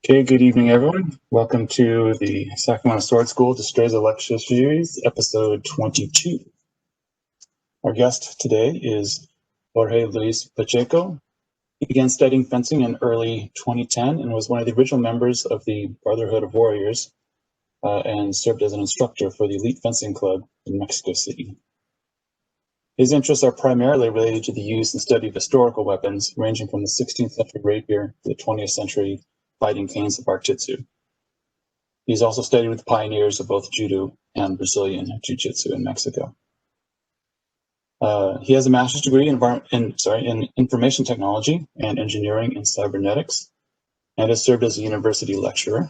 Okay, good evening, everyone. Welcome to the Sacramento Sword School Destreza Lecture Series, episode 22. Our guest today is Jorge Luis Pacheco. He began studying fencing in early 2010 and was one of the original members of the Brotherhood of Warriors and served as an instructor for the Elite Fencing Club in Mexico City. His interests are primarily related to the use and study of historical weapons, ranging from the 16th century rapier to the 20th century fighting canes of Bartitsu. He's also studied with the pioneers of both Judo and Brazilian Jiu-Jitsu in Mexico. He has a master's degree in information technology and engineering in cybernetics, and has served as a university lecturer.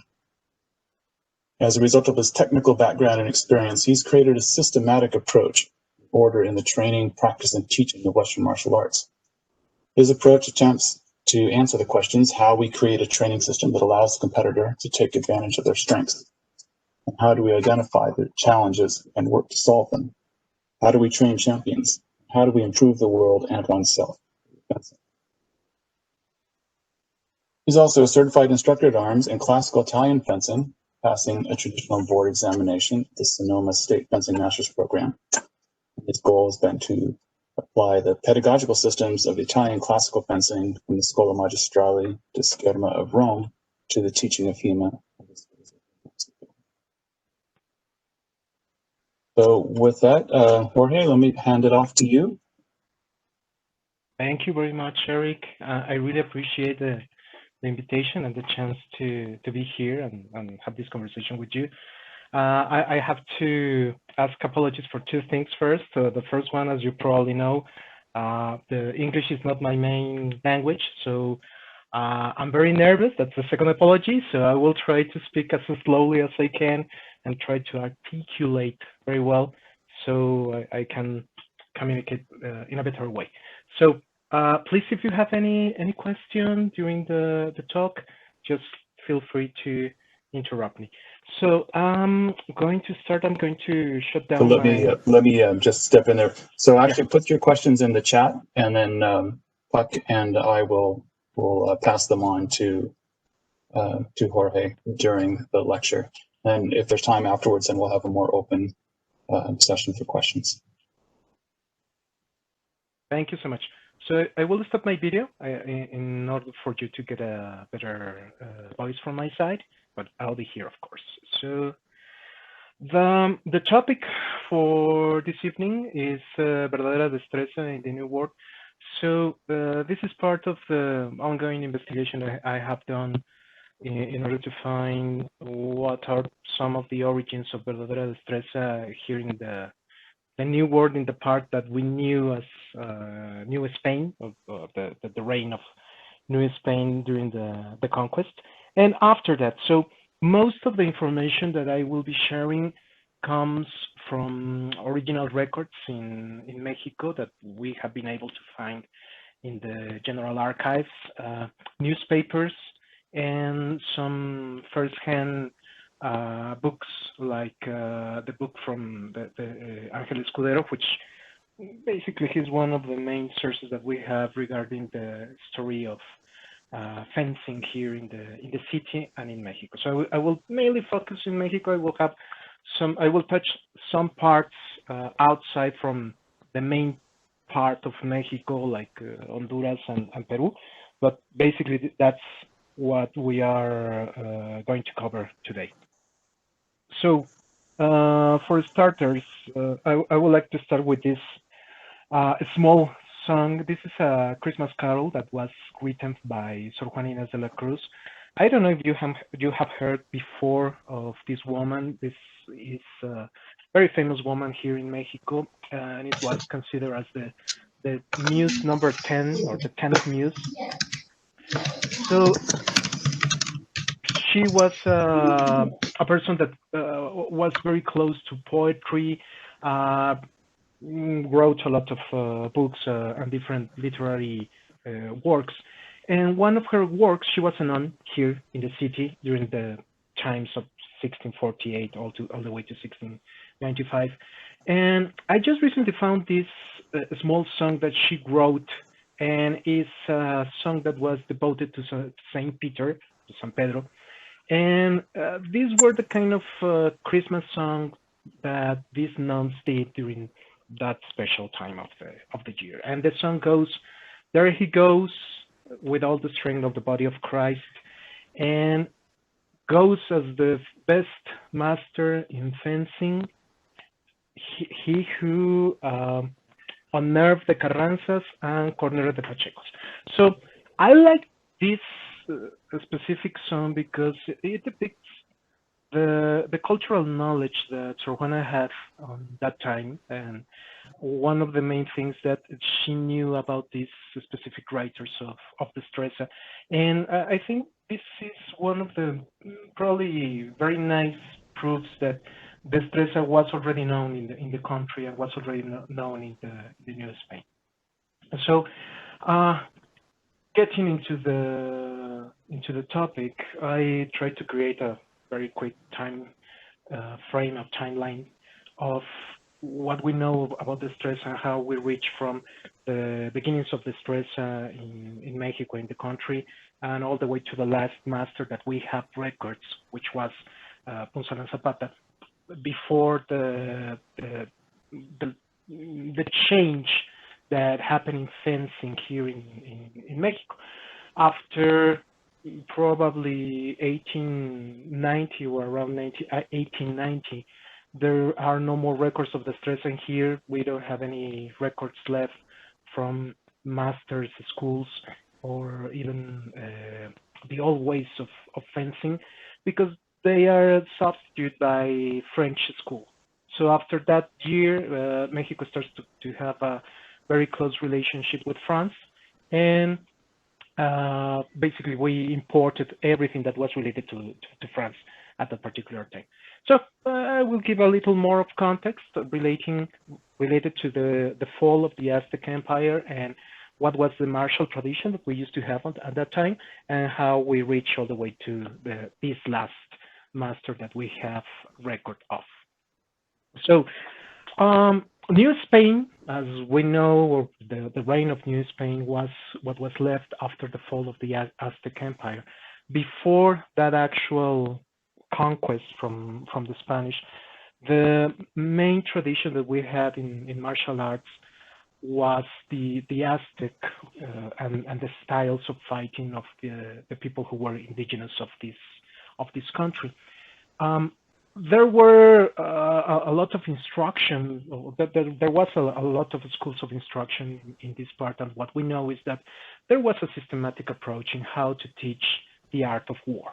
As a result of his technical background and experience, he's created a systematic approach, order in the training, practice, and teaching of Western martial arts. His approach attempts to answer the questions how we create a training system that allows the competitor to take advantage of their strengths. And how do we identify the challenges and work to solve them? How do we train champions? How do we improve the world and oneself? He's also a certified instructor at arms in classical Italian fencing, passing a traditional board examination at the Sonoma State Fencing Masters Program. His goal has been to apply the pedagogical systems of Italian classical fencing from the Scuola Magistrale di Scherma of Rome to the teaching of HEMA. So with that, Jorge, let me hand it off to you. Thank you very much, Eric. I really appreciate the invitation and the chance to be here and have this conversation with you. I have to ask apologies for two things first. The first one, as you probably know, the English is not my main language, so I'm very nervous. That's the second apology. So I will try to speak as slowly as I can and try to articulate very well so I can communicate in a better way. So please, if you have any question during the talk, just feel free to interrupt me. So I'm going to start. I'm going to shut down. So let me just step in there. So actually, put your questions in the chat, and then Puck and I will pass them on to Jorge during the lecture. And if there's time afterwards, then we'll have a more open session for questions. Thank you so much. So I will stop my video in order for you to get a better voice from my side, but I'll be here, of course. So the topic for this evening is Verdadera Destreza in the New World. So this is part of the ongoing investigation that I have done in order to find what are some of the origins of Verdadera Destreza here in the New World, in the part that we knew as New Spain, or the reign of New Spain during the conquest. And after that, so most of the information that I will be sharing comes from original records in Mexico that we have been able to find in the General Archives, newspapers, and some first-hand books like the book from the Ángel Escudero, which basically is one of the main sources that we have regarding the story of fencing here in the city and in Mexico. So I will mainly focus in Mexico. I will touch some parts outside from the main part of Mexico, like Honduras and Peru, but basically that's what we are going to cover today. So for starters, I would like to start with this small song. This is a Christmas carol that was written by Sor Juana Inés de la Cruz. I don't know if you have heard before of this woman. This is a very famous woman here in Mexico, and it was considered as the muse number 10 or the 10th muse. So she was a person that was very close to poetry, wrote a lot of books and different literary works. And one of her works, she was a nun here in the city during the times of 1648 all the way to 1695. And I just recently found this small song that she wrote, and it's a song that was devoted to Saint Peter, San Pedro. And these were the kind of Christmas songs that these nuns did during that special time of the year. And the song goes, "There he goes with all the strength of the body of Christ, and goes as the best master in fencing, he who unnerved the Carranzas and cornered the Pachecos." So I like this specific song because it depicts the cultural knowledge that Sor Juana had on that time, and one of the main things that she knew about these specific writers of Destreza. And I think this is one of the probably very nice proofs that Destreza was already known in the country and was already known in the New Spain. So, getting into the topic, I tried to create a very quick frame of timeline of what we know about Destreza and how we reach from the beginnings of Destreza in Mexico, in the country, and all the way to the last master that we have records, which was Punzalan Zapata, before the change that happened in fencing here in Mexico. After probably 1890 or around 1890, there are no more records of Destreza here. We don't have any records left from masters schools or even the old ways of fencing, because they are substituted by French school. So after that year, Mexico starts to have a very close relationship with France, and basically we imported everything that was related to France at that particular time. So I will give a little more of context related to the fall of the Aztec Empire and what was the martial tradition that we used to have at that time, and how we reach all the way to this last master that we have record of. So New Spain, as we know, or the reign of New Spain, was what was left after the fall of the Aztec Empire. Before that actual conquest from the Spanish, the main tradition that we had in martial arts was the Aztec and the styles of fighting of the people who were indigenous of this country. There were a lot of instruction. There was a lot of schools of instruction in this part, and what we know is that there was a systematic approach in how to teach the art of war.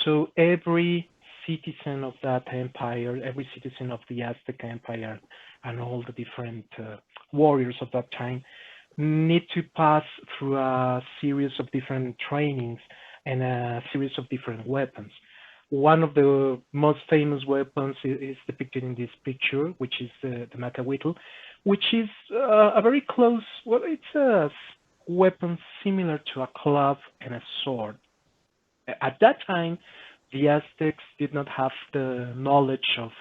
So every citizen of that empire, every citizen of the Aztec Empire, and all the different warriors of that time need to pass through a series of different trainings and a series of different weapons. One of the most famous weapons is depicted in this picture, which is the Macahuitl, which is a very close, well, it's a weapon similar to a club and a sword. At that time, the Aztecs did not have the knowledge of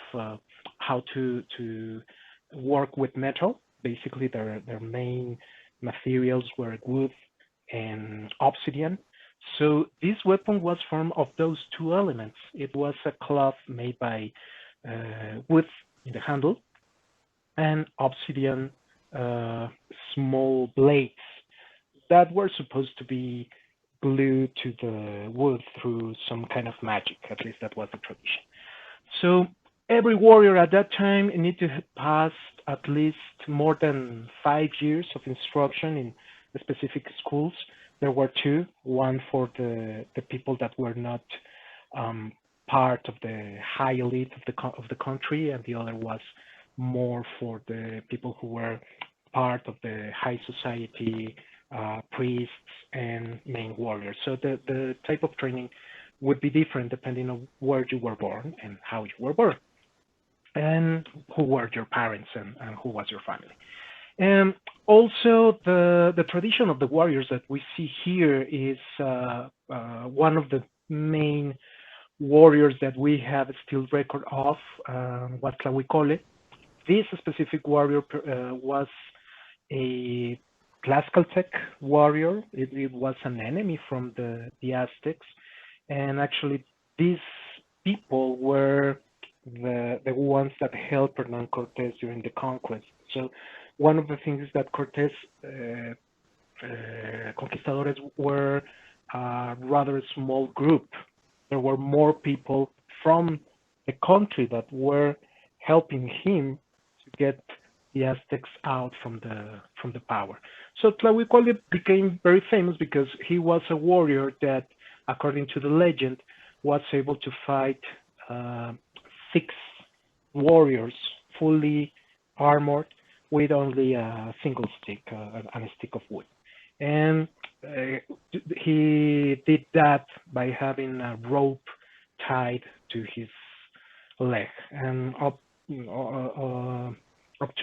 how to work with metal. Basically, their main materials were wood and obsidian. So this weapon was formed of those two elements. It was a cloth made by wood in the handle and obsidian small blades that were supposed to be glued to the wood through some kind of magic. At least that was the tradition. So every warrior at that time needed to pass at least more than 5 years of instruction in the specific schools. There were two, one for the people that were not part of the high elite of the country, and the other was more for the people who were part of the high society, priests and main warriors. So the type of training would be different depending on where you were born and how you were born, and who were your parents and who was your family. And also, the tradition of the warriors that we see here is one of the main warriors that we have still record of, Huatzlahuicole. This specific warrior was a Tlaxcaltec warrior. It was an enemy from the Aztecs, And actually, these people were the ones that helped Hernan Cortés during the conquest. So one of the things is that Cortés conquistadores were a rather small group. There were more people from the country that were helping him to get the Aztecs out from the power. So Tlahuicalli became very famous because he was a warrior that, according to the legend, was able to fight 6 warriors fully armored with only a single stick, and a stick of wood. And he did that by having a rope tied to his leg. And up to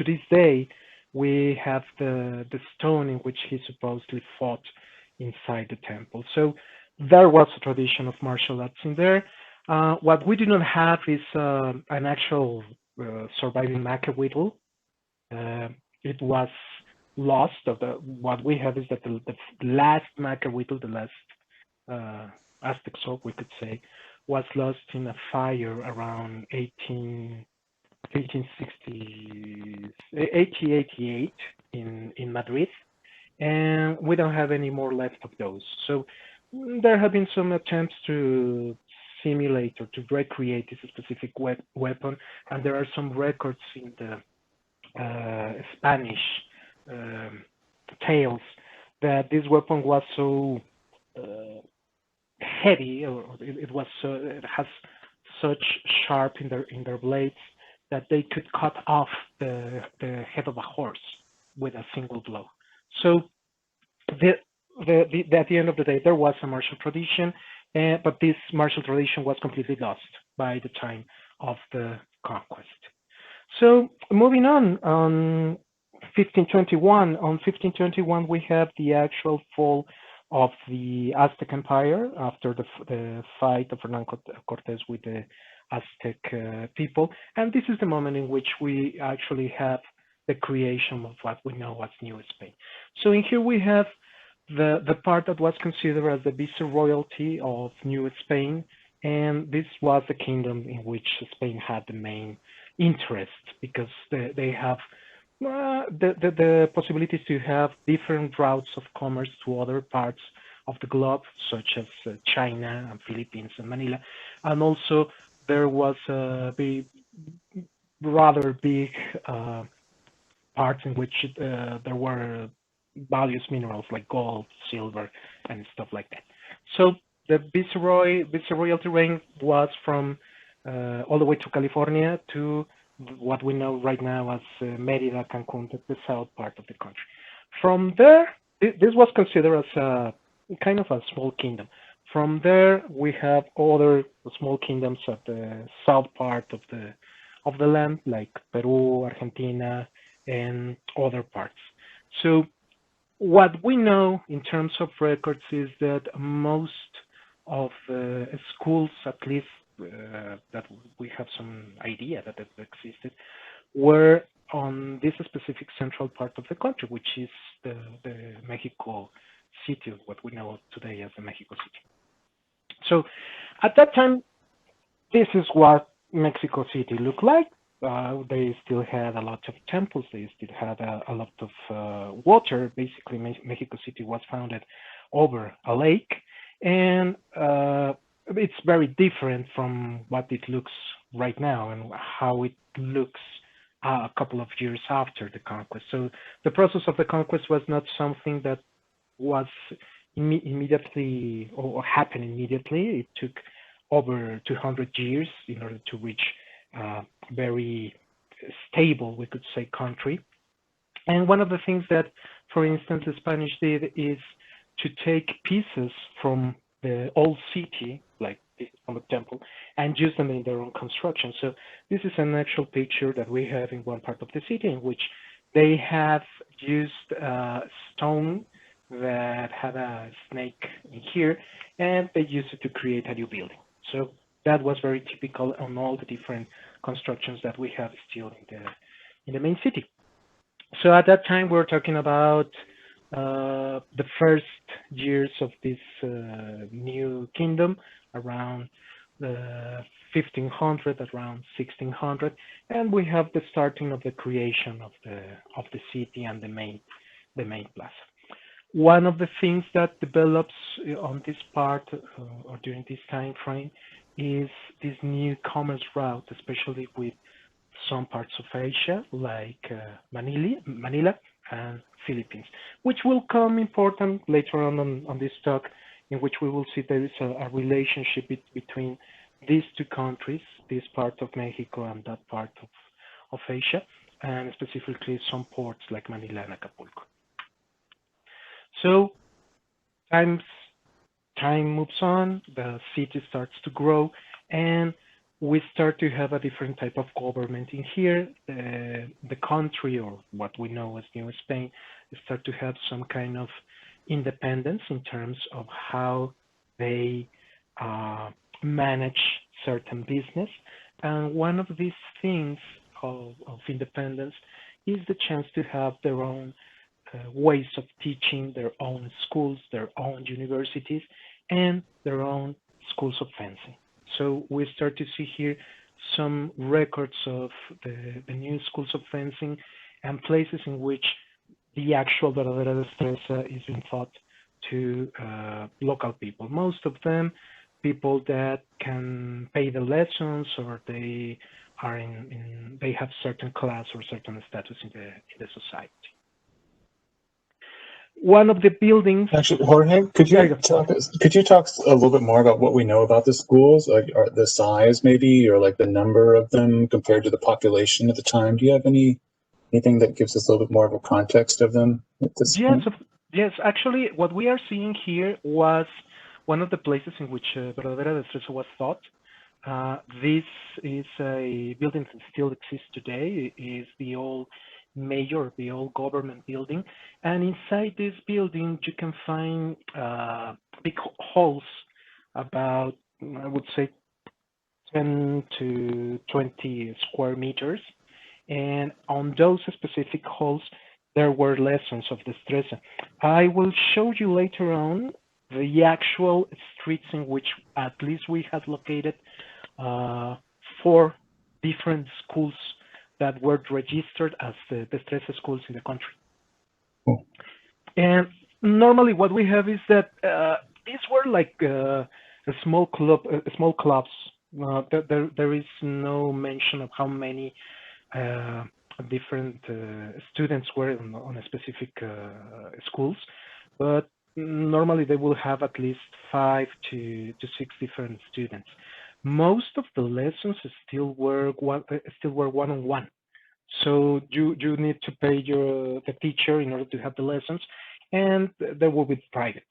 this day, we have the stone in which he supposedly fought inside the temple. So there was a tradition of martial arts in there. What we do not have is an actual surviving Macahuitl. It was lost. What we have is that the last Macahuitl, the last Aztec sword, we could say, was lost in a fire around 1888 in Madrid, and we don't have any more left of those. So there have been some attempts to simulate or to recreate this specific weapon, and there are some records in the Spanish tales that this weapon was so heavy, or it has such sharp in their blades that they could cut off the head of a horse with a single blow. So at the end of the day, there was a martial tradition, but this martial tradition was completely lost by the time of the conquest. So moving on 1521, we have the actual fall of the Aztec Empire after the fight of Hernan Cortés with the Aztec people. And this is the moment in which we actually have the creation of what we know as New Spain. So in here we have the part that was considered as the viceroyalty of New Spain, and this was the kingdom in which Spain had the main interest, because they have the possibilities to have different routes of commerce to other parts of the globe, such as China and Philippines and Manila. And also there was a rather big parts in which there were valuable minerals like gold, silver, and stuff like that. So the viceroyalty reign was from all the way to California to what we know right now as Mérida, Cancun, the south part of the country. From there, this was considered as a kind of a small kingdom. From there, we have other small kingdoms at the south part of the land, like Peru, Argentina, and other parts. So what we know in terms of records is that most of schools, at least that we have some idea that it existed, were on this specific central part of the country, which is the Mexico City, what we know today as the Mexico City. So at that time, this is what Mexico City looked like. They still had a lot of temples. They still had a lot of water. Basically, Mexico City was founded over a lake, and it's very different from what it looks right now and how it looks a couple of years after the conquest. So the process of the conquest was not something that was immediately or happened immediately. It took over 200 years in order to reach very stable, we could say, country. And one of the things that, for instance, the Spanish did is to take pieces from the old city, like from a temple, and use them in their own construction. So this is an actual picture that we have in one part of the city in which they have used stone that had a snake in here, and they used it to create a new building. So that was very typical on all the different constructions that we have still in the main city. So at that time, we're talking about the first years of this new kingdom, around the 1500, around 1600, and we have the starting of the creation of the city and the main plaza. One of the things that develops on this part or during this time frame is this new commerce route, especially with some parts of Asia, like Manila and Philippines, which will come important later on this talk, in which we will see there is a relationship between these two countries, this part of Mexico and that part of Asia, and specifically some ports like Manila and Acapulco. So time moves on, the city starts to grow, and we start to have a different type of government in here. The country, or what we know as New Spain, start to have some kind of independence in terms of how they manage certain business. And one of these things of independence is the chance to have their own ways of teaching, their own schools, their own universities, and their own schools of fencing. So we start to see here some records of the new schools of fencing and places in which the actual Verdadera Destreza is being taught to local people. Most of them people that can pay the lessons, or they are they have certain class or certain status in the society. One of the buildings. Actually, Jorge, could you talk a little bit more about what we know about the schools, like the size maybe, or like the number of them compared to the population at the time? Do you have anything that gives us a little bit more of a context of them at this point? Yes. Actually, what we are seeing here was one of the places in which Verdadera Destreza was taught. This is a building that still exists today. It is the old mayor, the old government building, and inside this building you can find big halls, about, I would say, 10 to 20 square meters, and on those specific halls there were lessons of Destreza. I will show you later on the actual streets in which at least we have located 4 different schools that were registered as the Destreza schools in the country. Cool. And normally what we have is that these were like small clubs. There is no mention of how many different students were on a specific schools, but normally they will have at least 5 to 6 different students. Most of the lessons still were one-on-one. So you need to pay the teacher in order to have the lessons, and they will be private.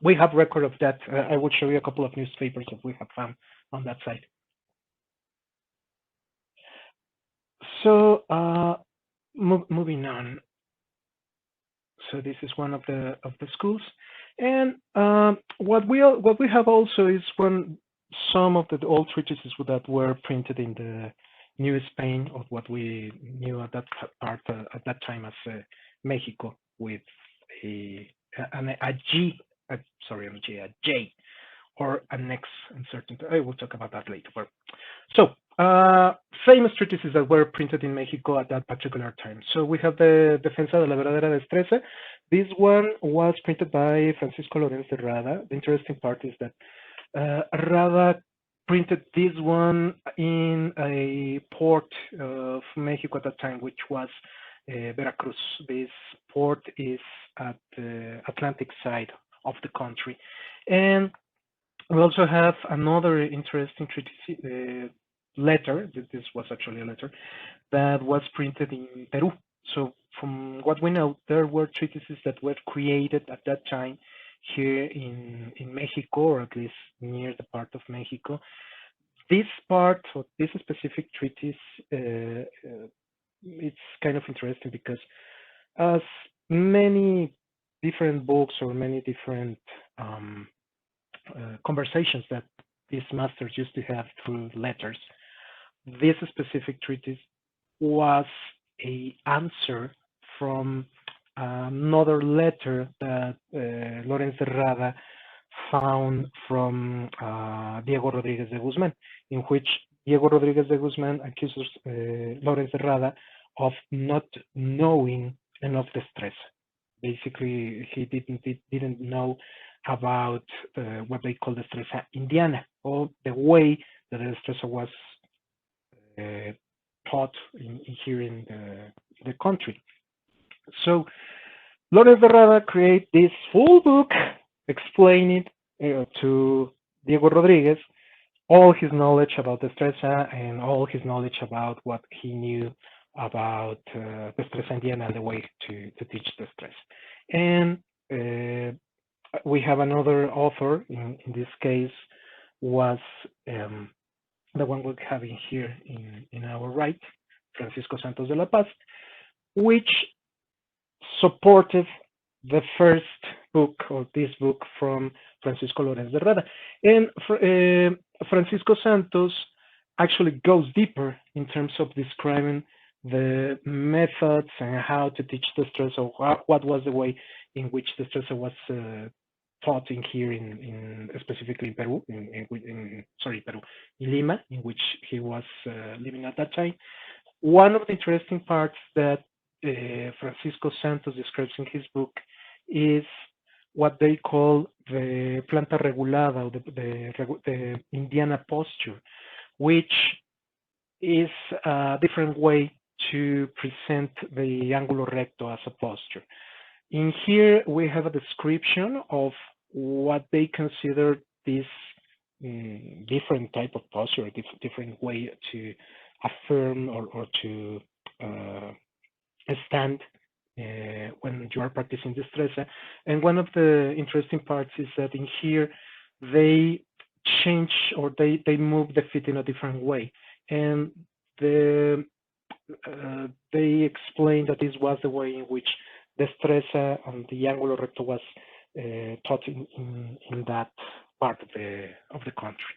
We have record of that. I will show you a couple of newspapers that we have found on that site. So moving on. So this is one of the schools, and what we have also is some of the old treatises that were printed in the New Spain, of what we knew at that part at that time as Mexico, with a J or an X uncertain. I will talk about that later. So famous treatises that were printed in Mexico at that particular time. So we have the Defensa de la Verdadera Destreza. This one was printed by Francisco Lorenz de Rada. The interesting part is that Rada printed this one in a port of Mexico at that time, which was Veracruz. This port is at the Atlantic side of the country. And we also have another interesting treatise, letter. This was actually a letter that was printed in Peru. So from what we know, there were treatises that were created at that time here in Mexico, or at least near the part of Mexico. This part, or this specific treatise, it's kind of interesting because as many different books or many different conversations that these masters used to have through letters, this specific treatise was an answer from another letter that Lorenz de Rada found from Diego Rodriguez de Guzman, in which Diego Rodriguez de Guzman accuses Lorenz de Rada of not knowing enough Destreza. Basically, he didn't know about what they call Destreza Indiana, or the way that Destreza was taught here in the country. So Lorenz de Rada created this full book explaining to Diego Rodriguez all his knowledge about Destreza and all his knowledge about what he knew about Destreza Indiana and the way to teach Destreza. And we have another author, in this case was the one we're having here in our right, Francisco Santos de la Paz, which supported the first book, or this book, from Francisco Lorenz de Rada. And Francisco Santos actually goes deeper in terms of describing the methods and how to teach Destreza, or what was the way in which Destreza was taught in here, specifically in Peru, in Lima, in which he was living at that time. One of the interesting parts that Francisco Santos describes in his book is what they call the planta regulada, or the Indiana posture, which is a different way to present the ángulo recto as a posture. In here, we have a description of what they consider this different type of posture, different way to affirm or to stand when you are practicing Destreza. And one of the interesting parts is that in here, they change, or they move the feet in a different way. And they explain that this was the way in which Destreza and the ángulo recto was taught in that part of the country.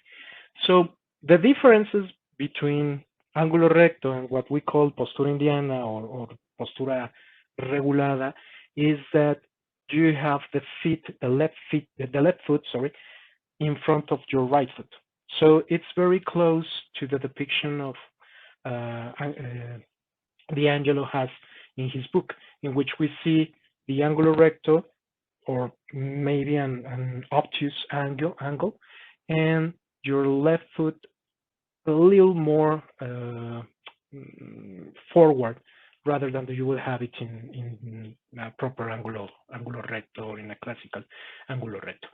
So the differences between ángulo recto and what we call postura indiana, or postura regulada, is that you have the left foot, in front of your right foot. So it's very close to the depiction of D'Angelo has in his book, in which we see the ángulo recto, or maybe an obtuse angle, and your left foot a little more forward, rather than you will have it in a proper ángulo recto, or in a classical ángulo recto.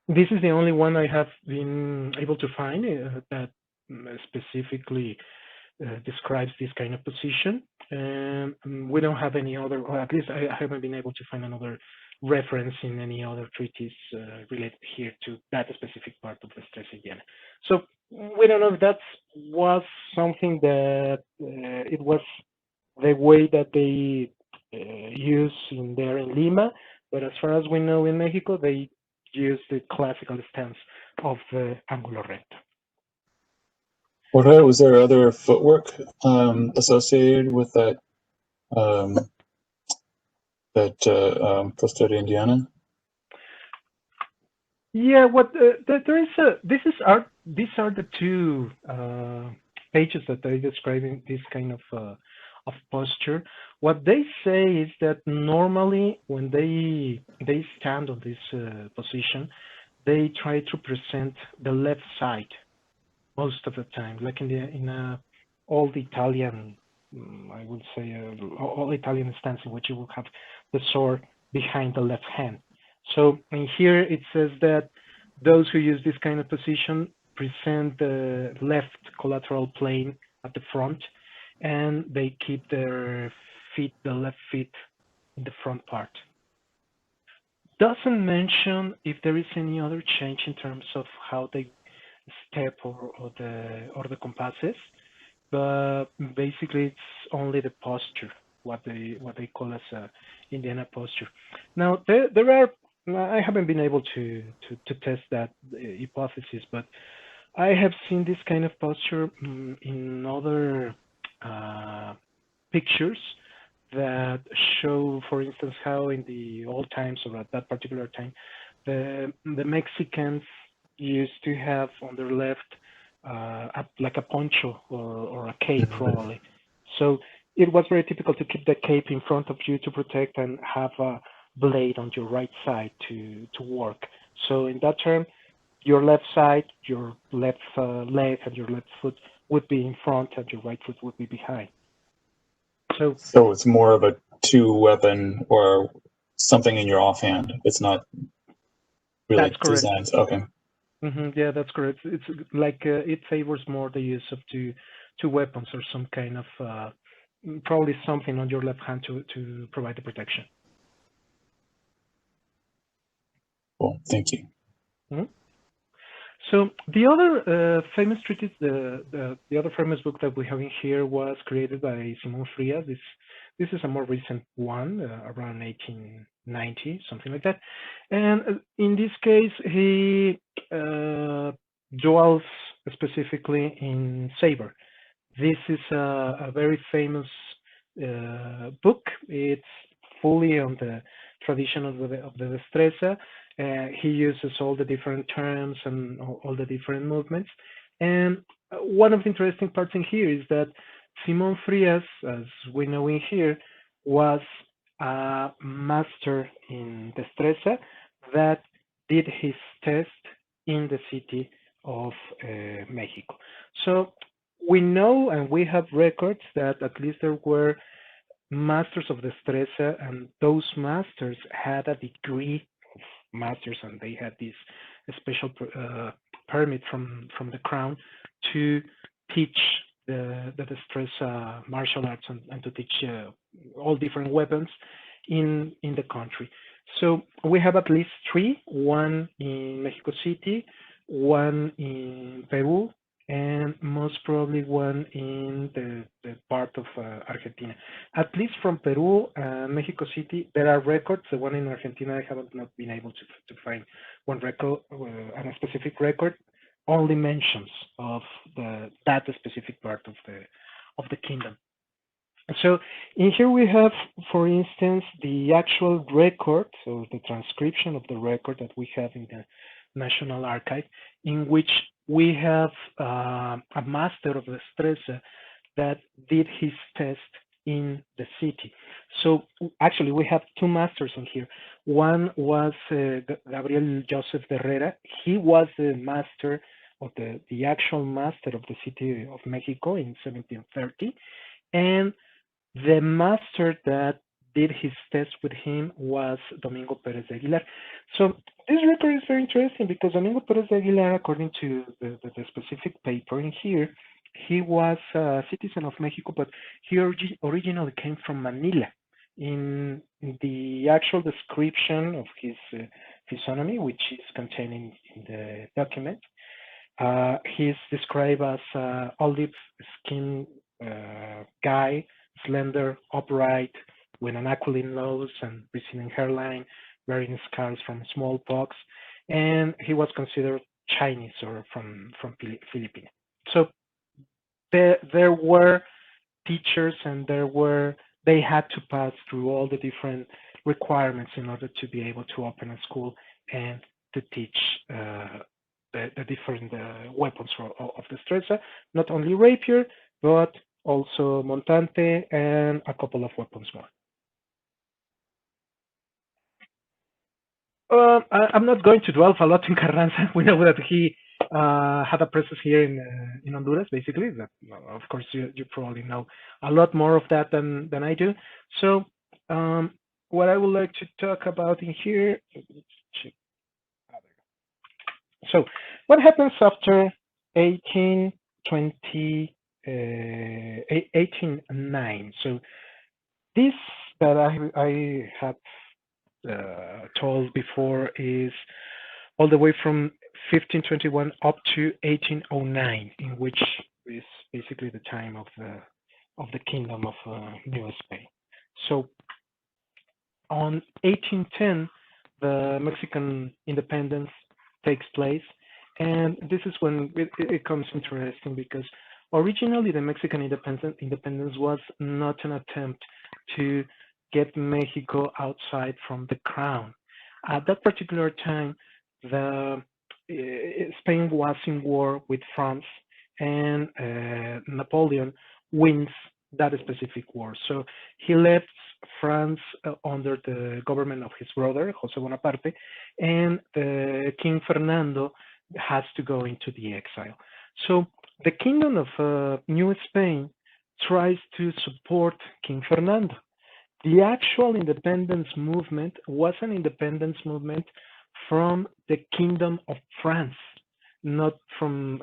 This is the only one I have been able to find that specifically describes this kind of position. We don't have any other, or at least I haven't been able to find another reference in any other treatise related here to that specific part of the Destreza Indiana. So we don't know if that was something that it was the way that they use in Lima, but as far as we know in Mexico, they use the classical stance of the ángulo recto. Jorge, was there other footwork associated with that postura indiana? Yeah, there is these are the two pages that they describe in this kind of posture. What they say is that normally when they stand on this position, they try to present the left side most of the time, like in old Italian, I would say, all Italian stance, in which you will have the sword behind the left hand. So in here it says that those who use this kind of position present the left collateral plane at the front, and they keep their feet, the left feet, in the front part. Doesn't mention if there is any other change in terms of how they step or the compasses, but basically it's only the posture, what they call as a Indiana posture. Now there are, I haven't been able to test that hypothesis, but I have seen this kind of posture in other pictures that show, for instance, how in the old times or at that particular time, the Mexicans used to have on their left like a poncho or a cape, probably. So it was very typical to keep the cape in front of you to protect and have a blade on your right side to work. So in that term, your left side, your left leg, and your left foot would be in front, and your right foot would be behind. So it's more of a two-weapon or something in your offhand. It's not really designed. Okay. Yeah, that's correct. It's like it favors more the use of two weapons or some kind of probably something on your left hand to provide the protection. Cool. Thank you. Mm-hmm. So the other famous treatise, the other famous book that we have in here was created by Simon Frias. This is a more recent one, around 1890, something like that. And in this case, he dwells specifically in saber. This is a very famous book. It's fully on the tradition of the Destreza. He uses all the different terms and all the different movements. And one of the interesting parts in here is that Simon Frias, as we know in here, was a master in Destreza that did his test in the city of Mexico. So we know and we have records that at least there were masters of Destreza, and those masters had a degree of masters, and they had this special permit from the crown to teach the Destreza martial arts and to teach all different weapons in the country. So we have at least three, one in Mexico City, one in Peru, and most probably one in the part of Argentina. At least from Peru and Mexico City, there are records. The one in Argentina, I haven't not been able to find one record, and a specific record, only mentions of that specific part of the kingdom. So in here we have, for instance, the actual record, so the transcription of the record that we have in the National Archive, in which we have a master of Destreza that did his test in the city. So actually we have two masters in here. One was Gabriel Joseph de Herrera. He was the master of the actual master of the city of Mexico in 1730. And the master that did his test with him was Domingo Perez de Aguilar. So this record is very interesting because Domingo Perez de Aguilar, according to the specific paper in here, he was a citizen of Mexico, but he originally came from Manila. In the actual description of his physiognomy, which is contained in the document, he's described as olive skin guy, slender, upright, with an aquiline nose and receding hairline, wearing scars from smallpox, and he was considered Chinese or from Philippines. So there were teachers, and they had to pass through all the different requirements in order to be able to open a school and to teach the different weapons of Destreza, not only rapier, but also montante and a couple of weapons more. I'm not going to dwell a lot in Carranza. We know that he had a presence here in Honduras, basically. That, of course, you probably know a lot more of that than I do. So what I would like to talk about in here, so what happens after 1809? So this that I have told before is all the way from 1521 up to 1809, in which is basically the time of the Kingdom of New Spain. So on 1810, the Mexican independence takes place, and this is when it becomes interesting because originally the Mexican independence was not an attempt to get Mexico outside from the crown. At that particular time, Spain was in war with France, and Napoleon wins that specific war. So he left France under the government of his brother, Jose Bonaparte, and King Fernando has to go into the exile. So the kingdom of New Spain tries to support King Fernando. The actual independence movement was an independence movement from the Kingdom of France, not from,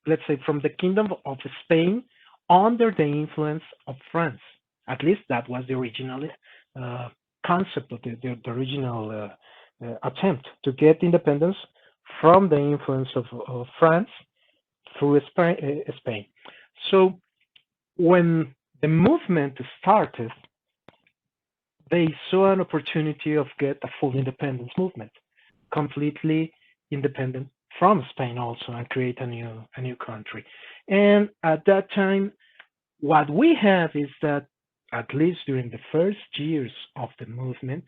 let's say, from the Kingdom of Spain under the influence of France. At least that was the original concept of the original attempt to get independence from the influence of France through Spain. So when the movement started, they saw an opportunity of get a full independence movement, completely independent from Spain also, and create a new country. And at that time, what we have is that at least during the first years of the movement,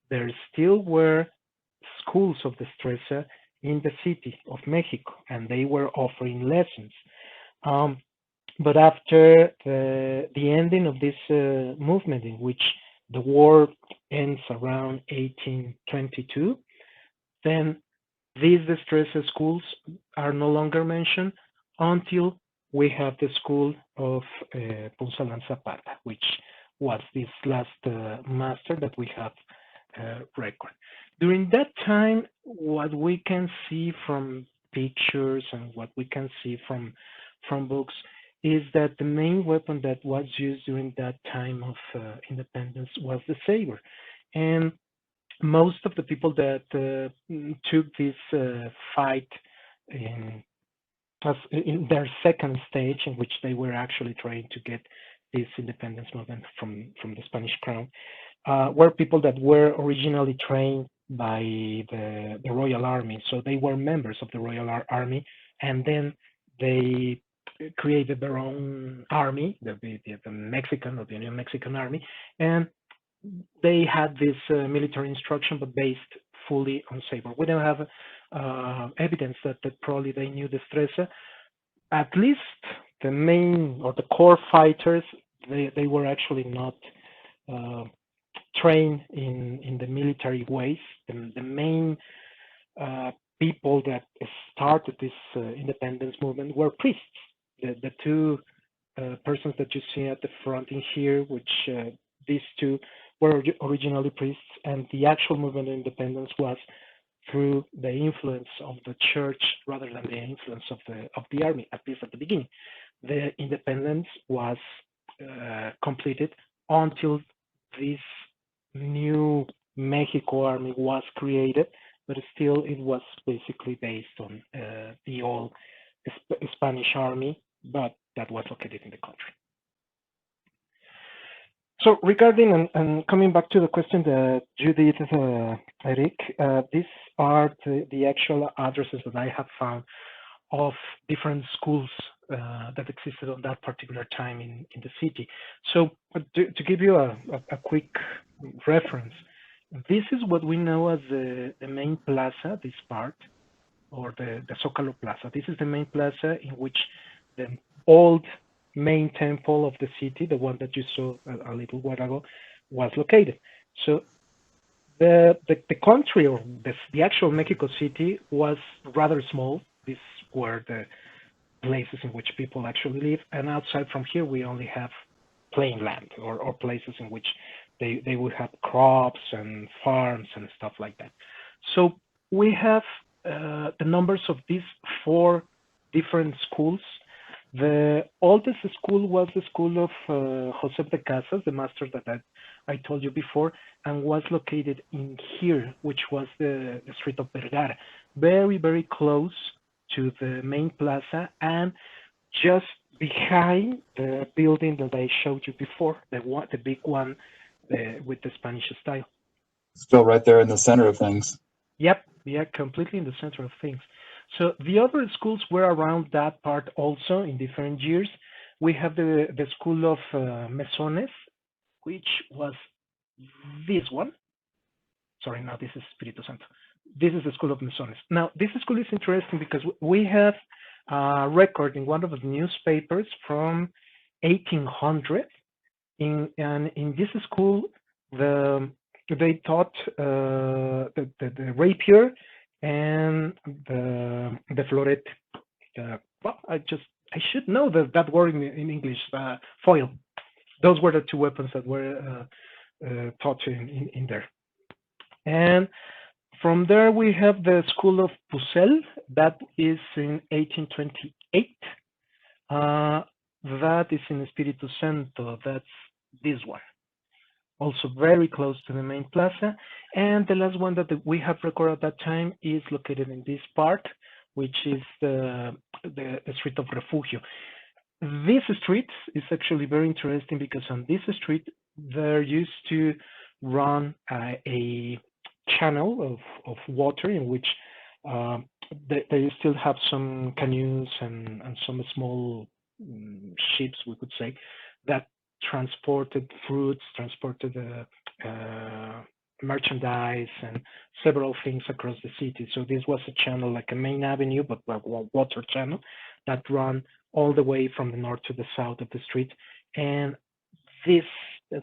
there still were schools of Destreza in the city of Mexico, and they were offering lessons. But after the ending of this movement, in which the war ends around 1822, then these Destreza schools are no longer mentioned until we have the school of Ponce Zapata, which was this last master that we have record. During that time, what we can see from pictures and what we can see from books is that the main weapon that was used during that time of independence was the saber. And most of the people that took this fight in their second stage, in which they were actually trying to get this independence movement from the Spanish crown, were people that were originally trained by the Royal Army. So they were members of the Royal Army, and then they created their own army, the Mexican or the New Mexican Army, and they had this military instruction, but based fully on saber. We don't have evidence that probably they knew Destreza. At least the main or the core fighters, they were actually not trained in the military ways. The main people that started this independence movement were priests. The two persons that you see at the front in here, which these two were originally priests, and the actual movement of independence was through the influence of the church rather than the influence of the army, at least at the beginning. The independence was completed until this new Mexico army was created, but still it was basically based on the old Spanish army, but that was located in the country. So regarding and coming back to the question that you did, Eric, these are the actual addresses that I have found of different schools that existed on that particular time in the city. So to give you a quick reference, this is what we know as the main plaza, this part, or the Zócalo Plaza. This is the main plaza in which the old main temple of the city, the one that you saw a little while ago, was located. So the country, or the actual Mexico City, was rather small. These were the places in which people actually live, and outside from here we only have plain land, or places in which they would have crops and farms and stuff like that. So we have the numbers of these 4 different schools. The oldest school was the school of Josep de Casas, the master that I told you before, and was located in here, which was the street of Vergara, very, very close to the main plaza, and just behind the building that I showed you before, the big one with the Spanish style. Still right there in the center of things. Yep, yeah, completely in the center of things. So the other schools were around that part also in different years. We have the school of Mesones which was this one. Sorry, now this is Espiritu Santo. This is the School of Masones. Now, this school is interesting because we have a record in one of the newspapers from 1800. And in this school, they taught the rapier and the florete. Well, I should know that word in English, foil. Those were the two weapons that were taught in there. And from there, we have the School of Pucel. That is in 1828. That is in Espiritu Santo. That's this one. Also very close to the main plaza. And the last one that we have recorded at that time is located in this part, which is the street of Refugio. This street is actually very interesting because on this street, there used to run a channel of water in which they still have some canoes and some small ships, we could say, that transported fruits, transported merchandise and several things across the city. So this was a channel, like a main avenue, but a water channel that ran all the way from the north to the south of the street. And this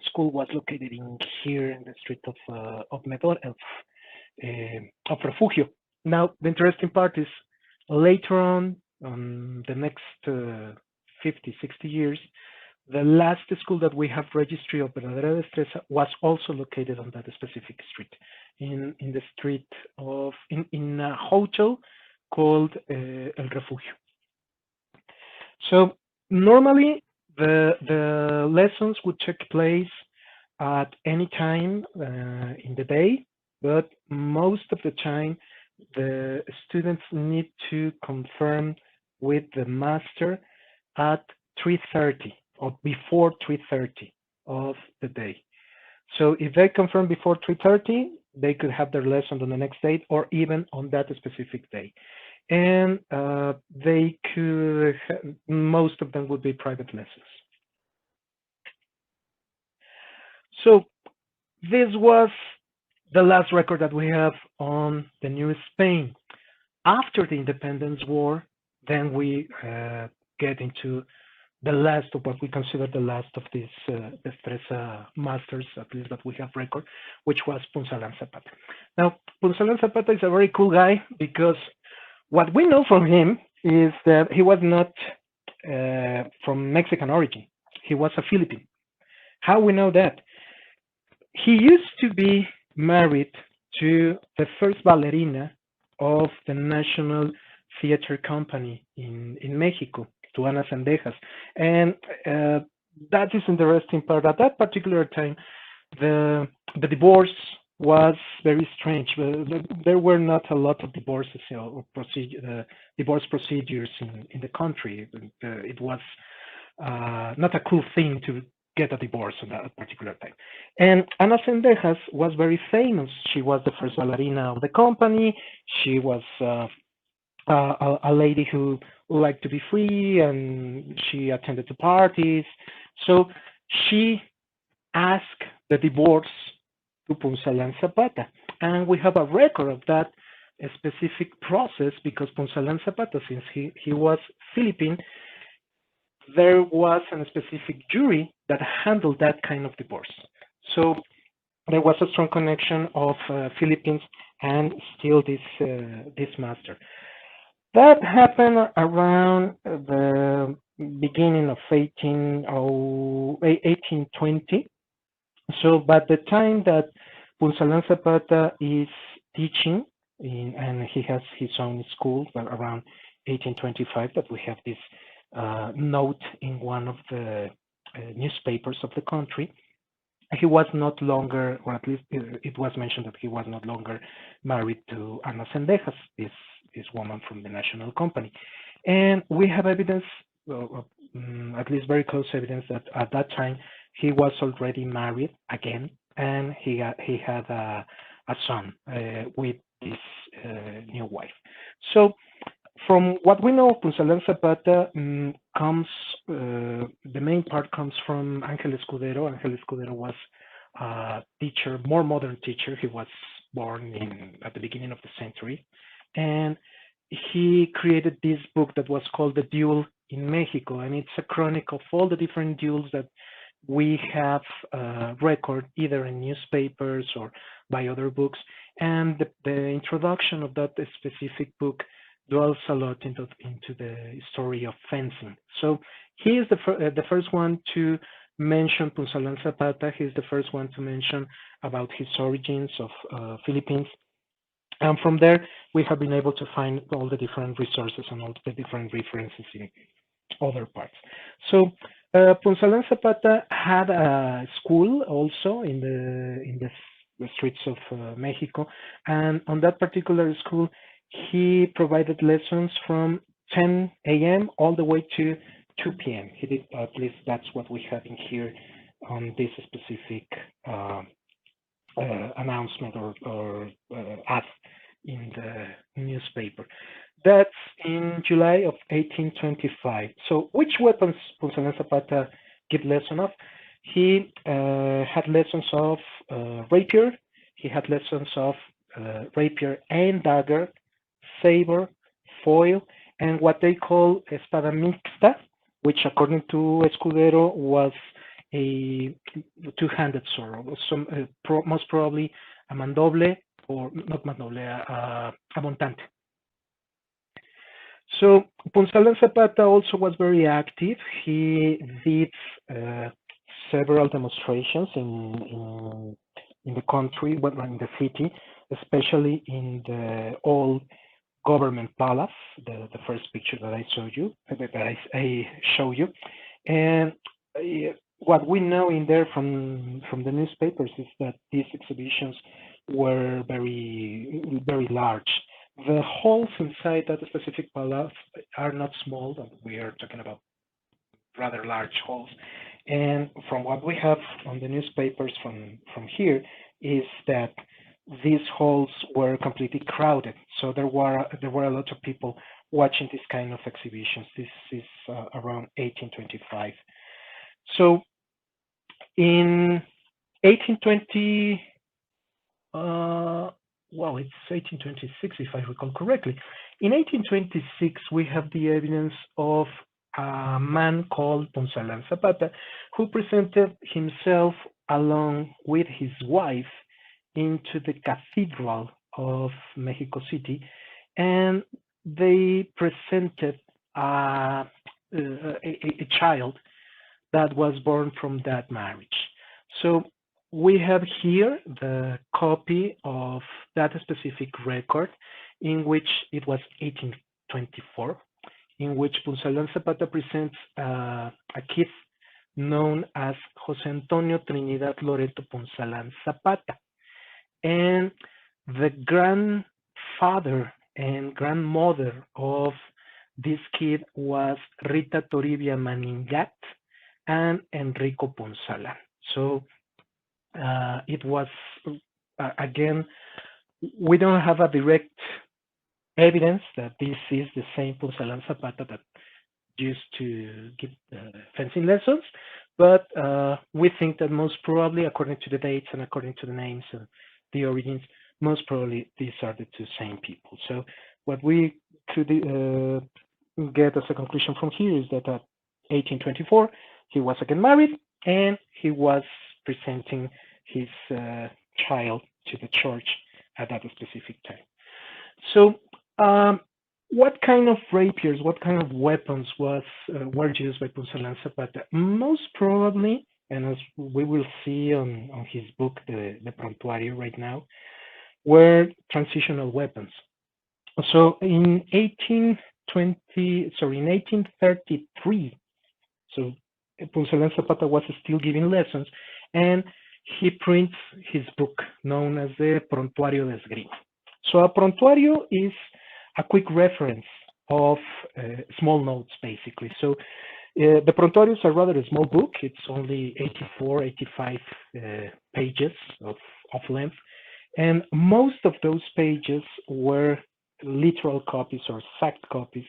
school was located in here in the street of Refugio. Now, the interesting part is later on the next 50, 60 years, the last school that we have registry of Verdadera Destreza was also located on that specific street, in the street of, in a hotel called El Refugio. So normally the lessons would take place at any time in the day, but most of the time the students need to confirm with the master at 3:30 or before 3:30 of the day. So if they confirm before 3:30, they could have their lesson on the next day or even on that specific day. And they could, most of them would be private lessons. So this was the last record that we have on the New Spain. After the Independence War, then we get into the last of what we consider the last of these Destreza masters, at least that we have record, which was Punzalan Zapata. Now, Punzalan Zapata is a very cool guy because what we know from him is that he was not from Mexican origin. He was a Philippine. How we know that? He used to be married to the first ballerina of the National Theater Company in Mexico, to Ana Zendejas. And that is interesting part. At that particular time, the divorce was very strange. There were not a lot of divorces or divorce procedures in the country. It was not a cool thing to get a divorce at that particular time. And Ana Zendejas was very famous. She was the first ballerina of the company. She was a lady who liked to be free, and she attended to parties. So she asked the divorce to Punzalan Zapata. And we have a record of that specific process because Punzalan Zapata, since he was Philippine, there was a specific jury that handled that kind of divorce. So there was a strong connection of Philippines and still this master. That happened around the beginning of 1820. So by the time that Punzalan Zapata is teaching, and he has his own school, but around 1825, that we have this note in one of the newspapers of the country, he was not longer, or at least it was mentioned that he was not longer married to Ana Zendejas, this woman from the national company. And we have evidence, at least very close evidence, that at that time he was already married again, and he had a son with this new wife. So from what we know, Punzalan Zapata comes, the main part comes from Ángel Escudero. Ángel Escudero was a teacher, more modern teacher. He was born at the beginning of the century. And he created this book that was called The Duel in Mexico. And it's a chronicle of all the different duels that we have record either in newspapers or by other books. And the introduction of that specific book dwells a lot into the story of fencing. So he is the first one to mention Punzalan Zapata. He's the first one to mention about his origins of Philippines. And from there, we have been able to find all the different resources and all the different references in other parts. So Punzalan Zapata had a school also in the streets of Mexico, and on that particular school, he provided lessons from 10 a.m. all the way to 2 p.m. He did, at least that's what we have in here on this specific announcement or ad in the newspaper. That's in July of 1825. So which weapons Punzalan Zapata gave lesson of? He had lessons of rapier. He had lessons of rapier and dagger, saber, foil, and what they call espada mixta, which according to Escudero was a two-handed sword, most probably a mandoble, or not mandoble, a montante. So Punzalan Zapata also was very active. He did several demonstrations in the country, well, in the city, especially in the old government palace, the first picture that I showed you, I show you. And what we know in there from the newspapers is that these exhibitions were very, very large. The halls inside that specific palace are not small. We are talking about rather large halls. And from what we have on the newspapers from here is that these halls were completely crowded. So there were a lot of people watching this kind of exhibitions. This is around 1825. So in 1820, well, it's 1826 if I recall correctly. In 1826, we have the evidence of a man called Punzalan Zapata, who presented himself along with his wife into the cathedral of Mexico City, and they presented a child that was born from that marriage. So we have here the copy of that specific record, in which it was 1824, in which Punzalan Zapata presents a kid known as José Antonio Trinidad Loreto Punzalan Zapata. And the grandfather and grandmother of this kid was Rita Toribia Manillat and Enrico Punzalan. So it was, again, we don't have a direct evidence that this is the same Punzalan Zapata that used to give fencing lessons, but we think that most probably, according to the dates and according to the names and the origins, most probably these are the two same people. So what we could get as a conclusion from here is that at 1824, he was again married and he was presenting his child to the church at that specific time. So what kind of rapiers, what kind of weapons were used by Punzalan Zapata? Most probably, and as we will see on his book, the Prontuario right now, were transitional weapons. So in 1833, so Punzalan Zapata was still giving lessons, and he prints his book known as the Prontuario de Esgrima. So a Prontuario is a quick reference of small notes, basically. So the Prontuario is a rather small book. It's only 84, 85 pages of length. And most of those pages were literal copies or exact copies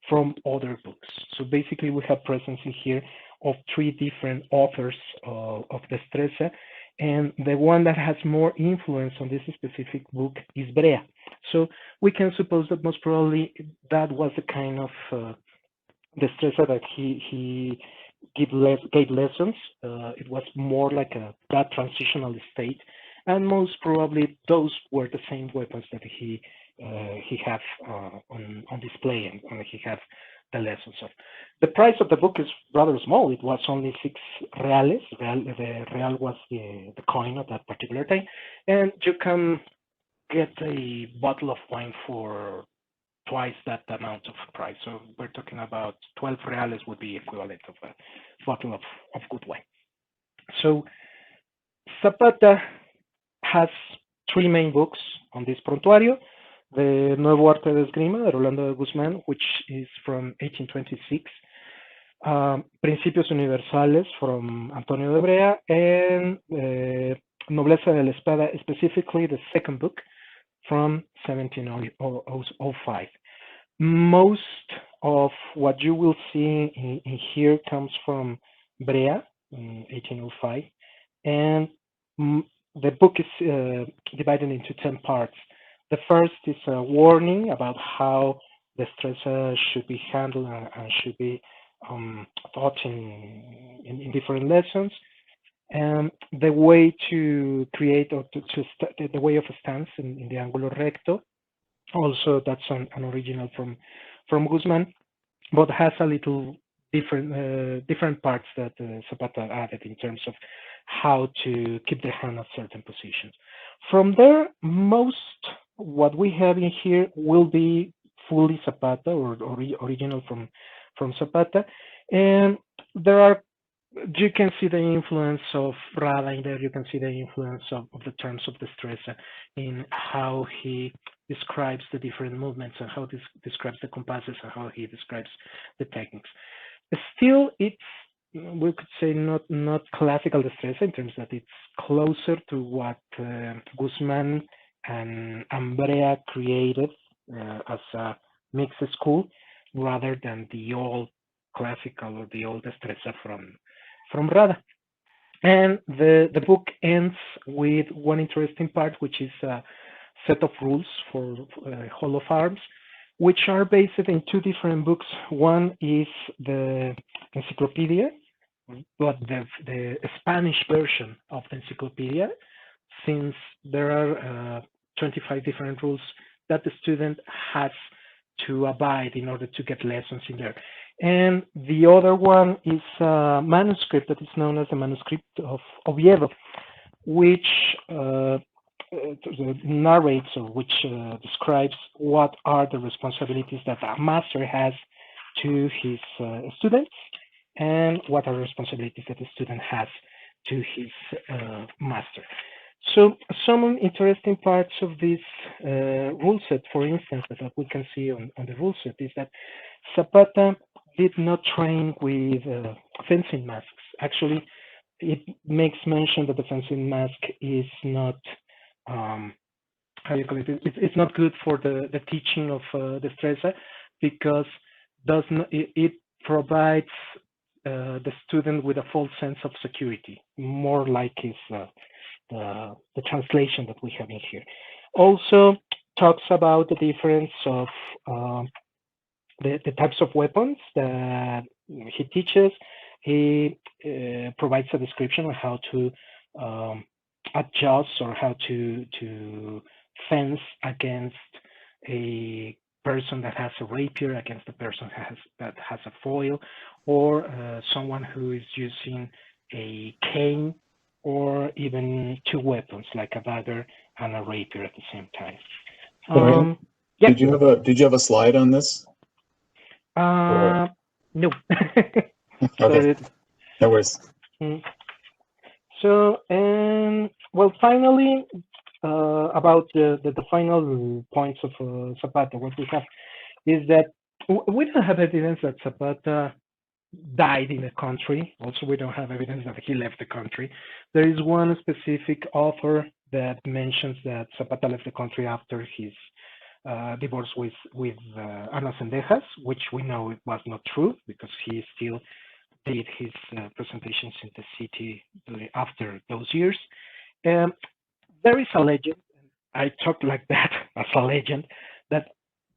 from other books. So basically, we have presence in here of 3 different authors of Destreza, and the one that has more influence on this specific book is Brea. So we can suppose that most probably that was the kind of Destreza that he gave lessons. It was more like that transitional state, and most probably those were the same weapons that he had on display and he had the lessons of. The price of the book is rather small. It was only 6 reales. The real was the coin of that particular time, and you can get a bottle of wine for twice that amount of price. So we're talking about 12 reales would be equivalent of a bottle of good wine. So Zapata has 3 main books on this prontuario. The Nuevo Arte de Esgrima de Rolando de Guzmán, which is from 1826, Principios Universales from Antonio de Brea, and Nobleza de la Espada, specifically the second book from 1705. Most of what you will see in here comes from Brea in 1805, and the book is divided into 10 parts. The first is a warning about how Destreza should be handled and should be taught in different lessons, and the way to create or the way of a stance in the ángulo recto. Also, that's an original from Guzman, but has a little different parts that Zapata added in terms of how to keep the hand at certain positions. From there, most what we have in here will be fully Zapata or original from Zapata, and there are, you can see the influence of Rada in there. You can see the influence of the terms of Destreza in how he describes the different movements and how this describes the compasses and how he describes the techniques. Still, it's, we could say, not classical Destreza in terms that it's closer to what Guzman and Brea created as a mixed school, rather than the old classical or the old Destreza from Rada. And the book ends with one interesting part, which is a set of rules for Hall of Arms, which are based in 2 different books. One is the Encyclopedia, but the Spanish version of the Encyclopedia, since there are 25 different rules that the student has to abide in order to get lessons in there. And the other one is a manuscript that is known as the manuscript of Oviedo, which narrates or which describes what are the responsibilities that a master has to his students and what are the responsibilities that the student has to his master. So some interesting parts of this rule set, for instance, that we can see on the rule set is that Zapata did not train with fencing masks. Actually, it makes mention that the fencing mask is not, how you call it? It's not good for the teaching of Destreza, because it provides the student with a false sense of security, more like is the translation that we have in here. Also talks about the difference of the types of weapons that he teaches. He provides a description of how to adjust or how to fence against a person that has a rapier, against a person that has a foil, or someone who is using a cane, or even 2 weapons like a dagger and a rapier at the same time. Yeah. Did you have a slide on this? No. Okay. No worries. So, well, finally, about the final points of Zapata, what we have is that we don't have evidence that Zapata died in the country. Also, we don't have evidence that he left the country. There is one specific author that mentions that Zapata left the country after his divorced with Ana Sendejas, which we know it was not true because he still did his presentations in the city after those years. There is a legend, I talk like that as a legend, that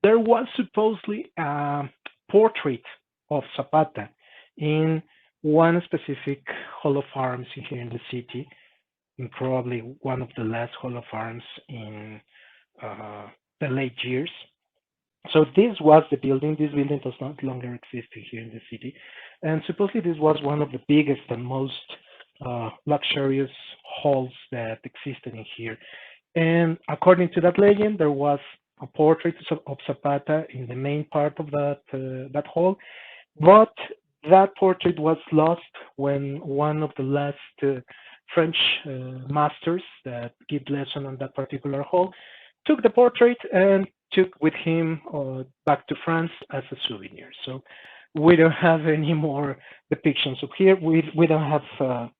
there was supposedly a portrait of Zapata in one specific Hall of Arms here in the city, in probably one of the last Hall of Arms in the late years. So this was the building. This building does not longer exist here in the city. And supposedly this was one of the biggest and most luxurious halls that existed in here. And according to that legend, there was a portrait of Zapata in the main part of that hall, but that portrait was lost when one of the last French masters that give lesson on that particular hall took the portrait and took with him back to France as a souvenir. So we don't have any more depictions of here. We don't have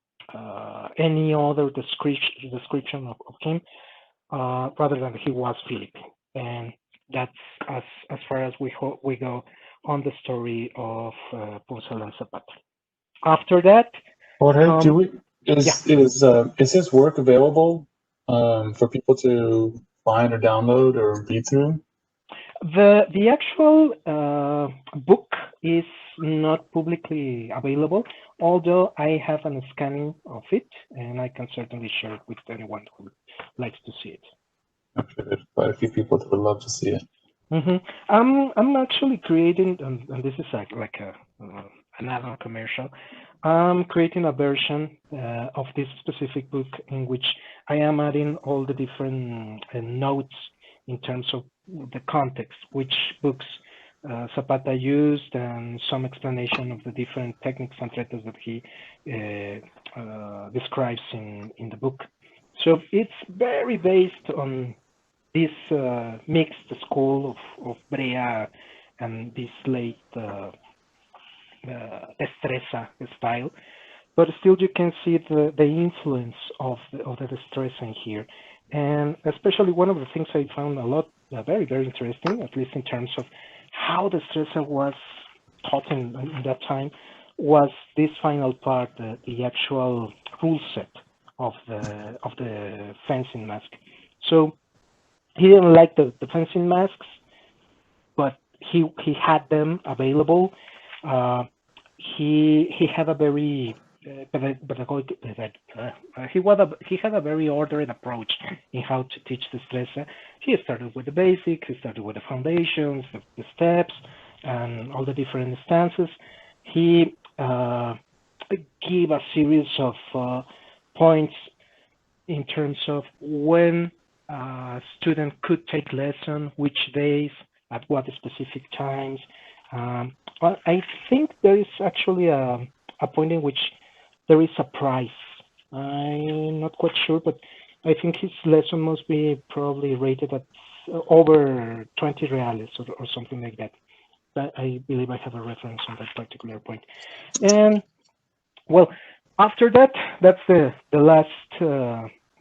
any other description of him, rather than he was Philippine. And that's as far as we go on the story of Punzal and Zapata. After that, Jorge, yeah. Is his work available for people to find or download or read through? The actual book is not publicly available, although I have a scanning of it, and I can certainly share it with anyone who likes to see it. I'm sure there's quite a few people that would love to see it. Mm-hmm. I'm actually creating, and this is like an add-on commercial. I'm creating a version of this specific book in which I am adding all the different notes in terms of the context, which books Zapata used, and some explanation of the different techniques and tretas that he describes in the book. So it's very based on this mixed school of Brea and this late Destreza style, but still you can see the influence of the Destreza in here. And especially one of the things I found a lot very, very interesting, at least in terms of how Destreza was taught in that time, was this final part, the actual rule set of the fencing mask. So he didn't like the fencing masks, but he had them available. He had a very pedagogic. He had a very ordered approach in how to teach Destreza. He started with the basics. He started with the foundations, the steps, and all the different stances. He gave a series of points in terms of when a student could take lesson, which days, at what specific times. I think there is actually a point in which there is a price. I'm not quite sure, but I think his lesson must be probably rated at over 20 reales or something like that. I believe I have a reference on that particular point. And well, after that, that's the last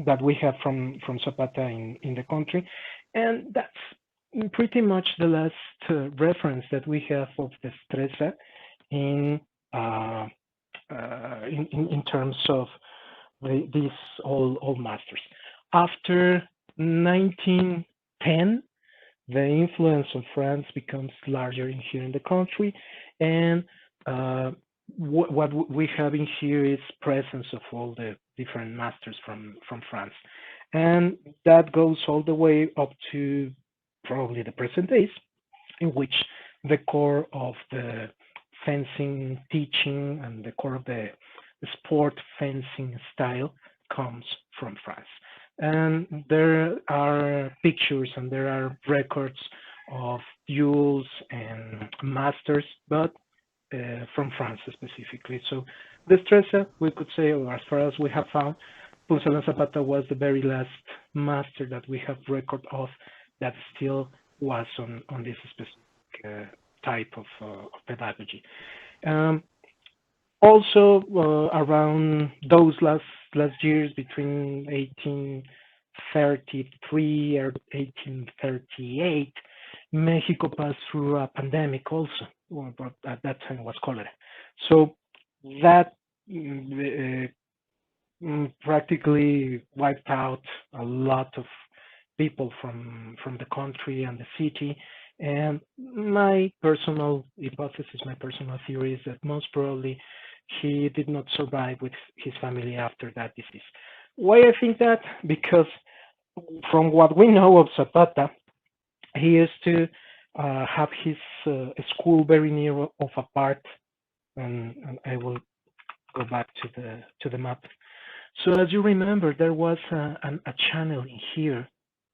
that we have from Zapata in the country, and that's pretty much the last reference that we have of Destreza in terms of these all masters. After 1910, the influence of France becomes larger here in the country, and what we have in here is presence of all the different masters from France, and that goes all the way up to probably the present days, in which the core of the fencing teaching and the core of the sport fencing style comes from France. And there are pictures and there are records of duels and masters, but from France specifically. So Destreza, we could say, or as far as we have found, Punzal and Zapata was the very last master that we have record of that still was on this specific type of pedagogy. Also, around those last years, between 1833 or 1838, Mexico passed through a pandemic also, but at that time it was cholera. So that practically wiped out a lot of people from the country and the city. And my personal hypothesis, my personal theory is that most probably he did not survive with his family after that disease. Why I think that? Because from what we know of Zapata, he used to have his school very near of a park, and I will go back to the map. So as you remember, there was a channel in here,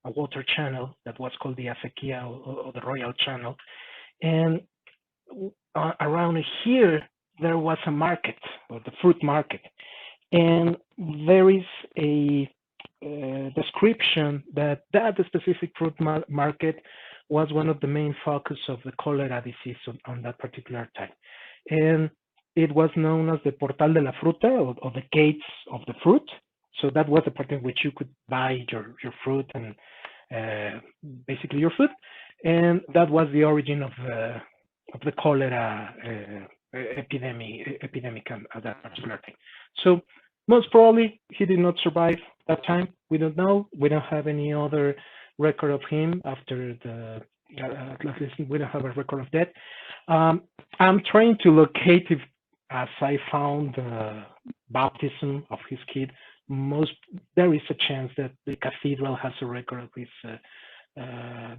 a water channel that was called the Acequia or the Royal Channel, and around here there was a market, or the fruit market, and there is a description that specific fruit market was one of the main focus of the cholera disease on that particular time, and it was known as the Portal de la Fruta, or the gates of the fruit. So that was the part in which you could buy your fruit and basically your food, and that was the origin of the cholera epidemic at that particular time. So most probably he did not survive that time. We don't know. We don't have any other record of him after the. At least we don't have a record of death. I'm trying to locate if, as I found the baptism of his kid, there is a chance that the cathedral has a record of his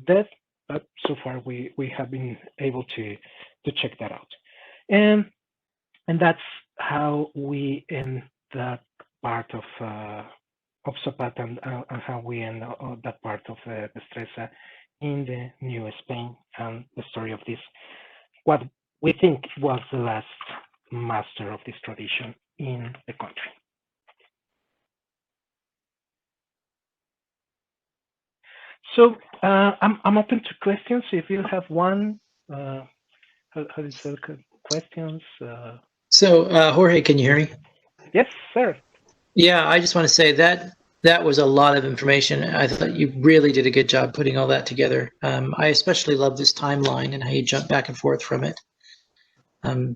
death, but so far we have been able to check that out, and that's how we end that part of Zapata, and how we end that part of Destreza in the New Spain, and the story of this, what we think was the last master of this tradition in the country. So I'm open to questions. If you have one, how do you say questions? So Jorge, can you hear me? Yes, sir. Yeah, I just want to say that was a lot of information. I thought you really did a good job putting all that together. I especially love this timeline and how you jump back and forth from it.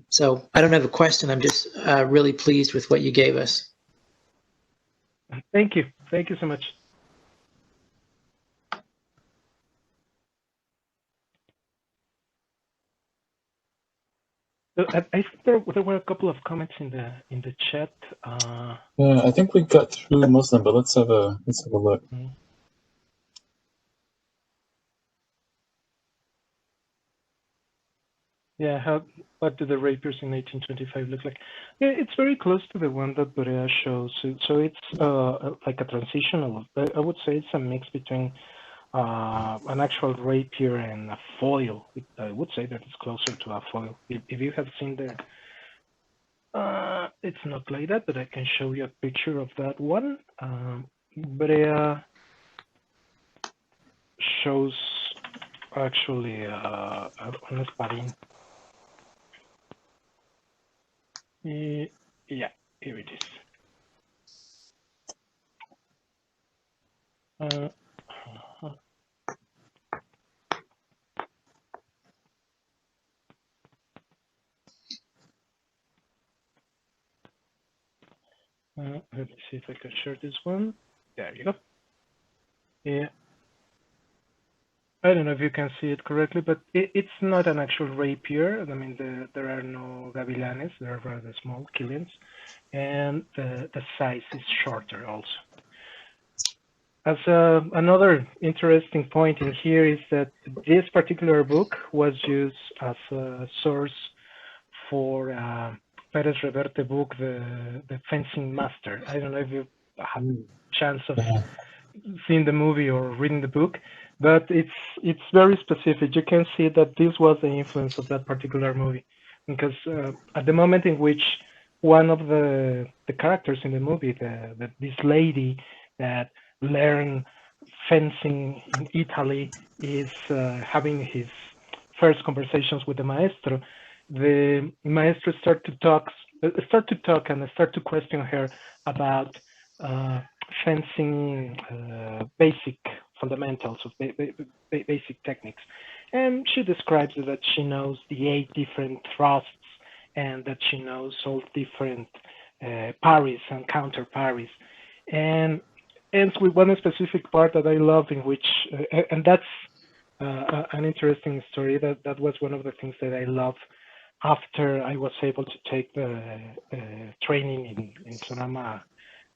So I don't have a question. I'm just really pleased with what you gave us. Thank you. Thank you so much. I think there were a couple of comments in the chat. Yeah, I think we got through most of them, but let's have a look. Yeah, what do the rapiers in 1825 look like? Yeah, it's very close to the one that Berea shows. So it's like a transitional. I would say it's a mix between an actual rapier and a foil. I would say that it's closer to a foil. If you have seen the, it's not like that, but I can show you a picture of that one. Berea shows actually an espadín. Yeah, here it is. Let me see if I can share this one. There you go. Yeah. I don't know if you can see it correctly, but it's not an actual rapier. I mean, there are no gavilanes. They are rather small killians, and the size is shorter also. As another interesting point in here is that this particular book was used as a source for Perez Reverte book, the Fencing Master. I don't know if you have a chance of seeing the movie or reading the book, but it's very specific. You can see that this was the influence of that particular movie, because at the moment in which one of the characters in the movie, this lady that learned fencing in Italy, is having his first conversations with the maestro. The maestro start to talk and start to question her about fencing basic fundamentals of basic techniques. And she describes that she knows the 8 different thrusts and that she knows all different parries and counter parries. And ends with one specific part that I love, in which, and that's an interesting story. That was one of the things that I love after I was able to take the training in Sonoma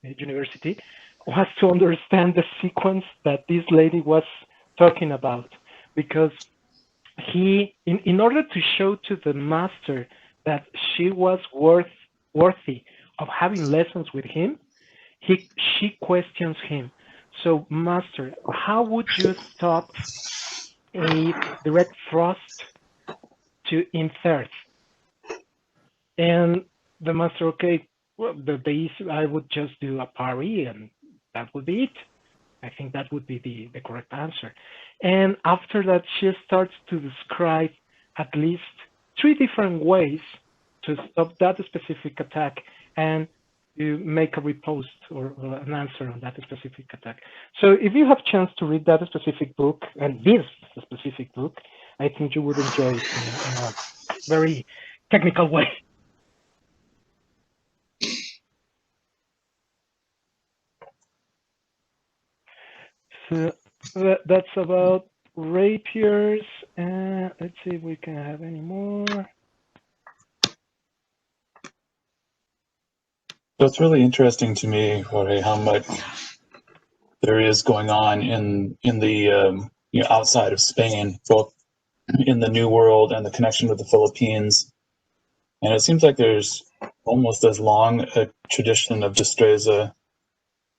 University, was to understand the sequence that this lady was talking about, because he, in order to show to the master that she was worthy of having lessons with him, she questions him. So, master, how would you stop a direct thrust to in third? And the master, okay, well, I would just do a parry and that would be it. I think that would be the correct answer. And after that, she starts to describe at least 3 different ways to stop that specific attack and to make a riposte or an answer on that specific attack. So if you have chance to read that specific book, and this specific book, I think you would enjoy it in a very technical way. So that's about rapiers. Let's see if we can have any more. So it's really interesting to me, Jorge, how much there is going on in the outside of Spain, both in the New World and the connection with the Philippines. And it seems like there's almost as long a tradition of Destreza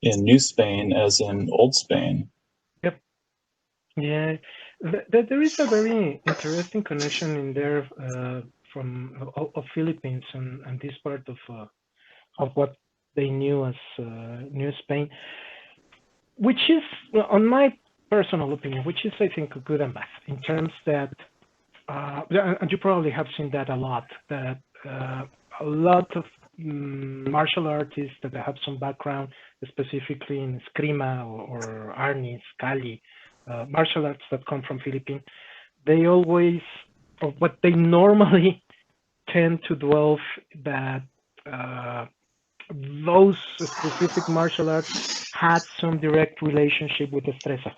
in New Spain as in Old Spain. Yep. Yeah, there is a very interesting connection in there from Philippines and this part of what they knew as New Spain, which is, on my personal opinion, which is, I think, good and bad in terms that, and you probably have seen that a lot, that a lot of martial artists that have some background, specifically in Eskrima or Arnis, Kali, martial arts that come from Philippines, they always, or what they normally tend to dwell that those specific martial arts had some direct relationship with Destreza.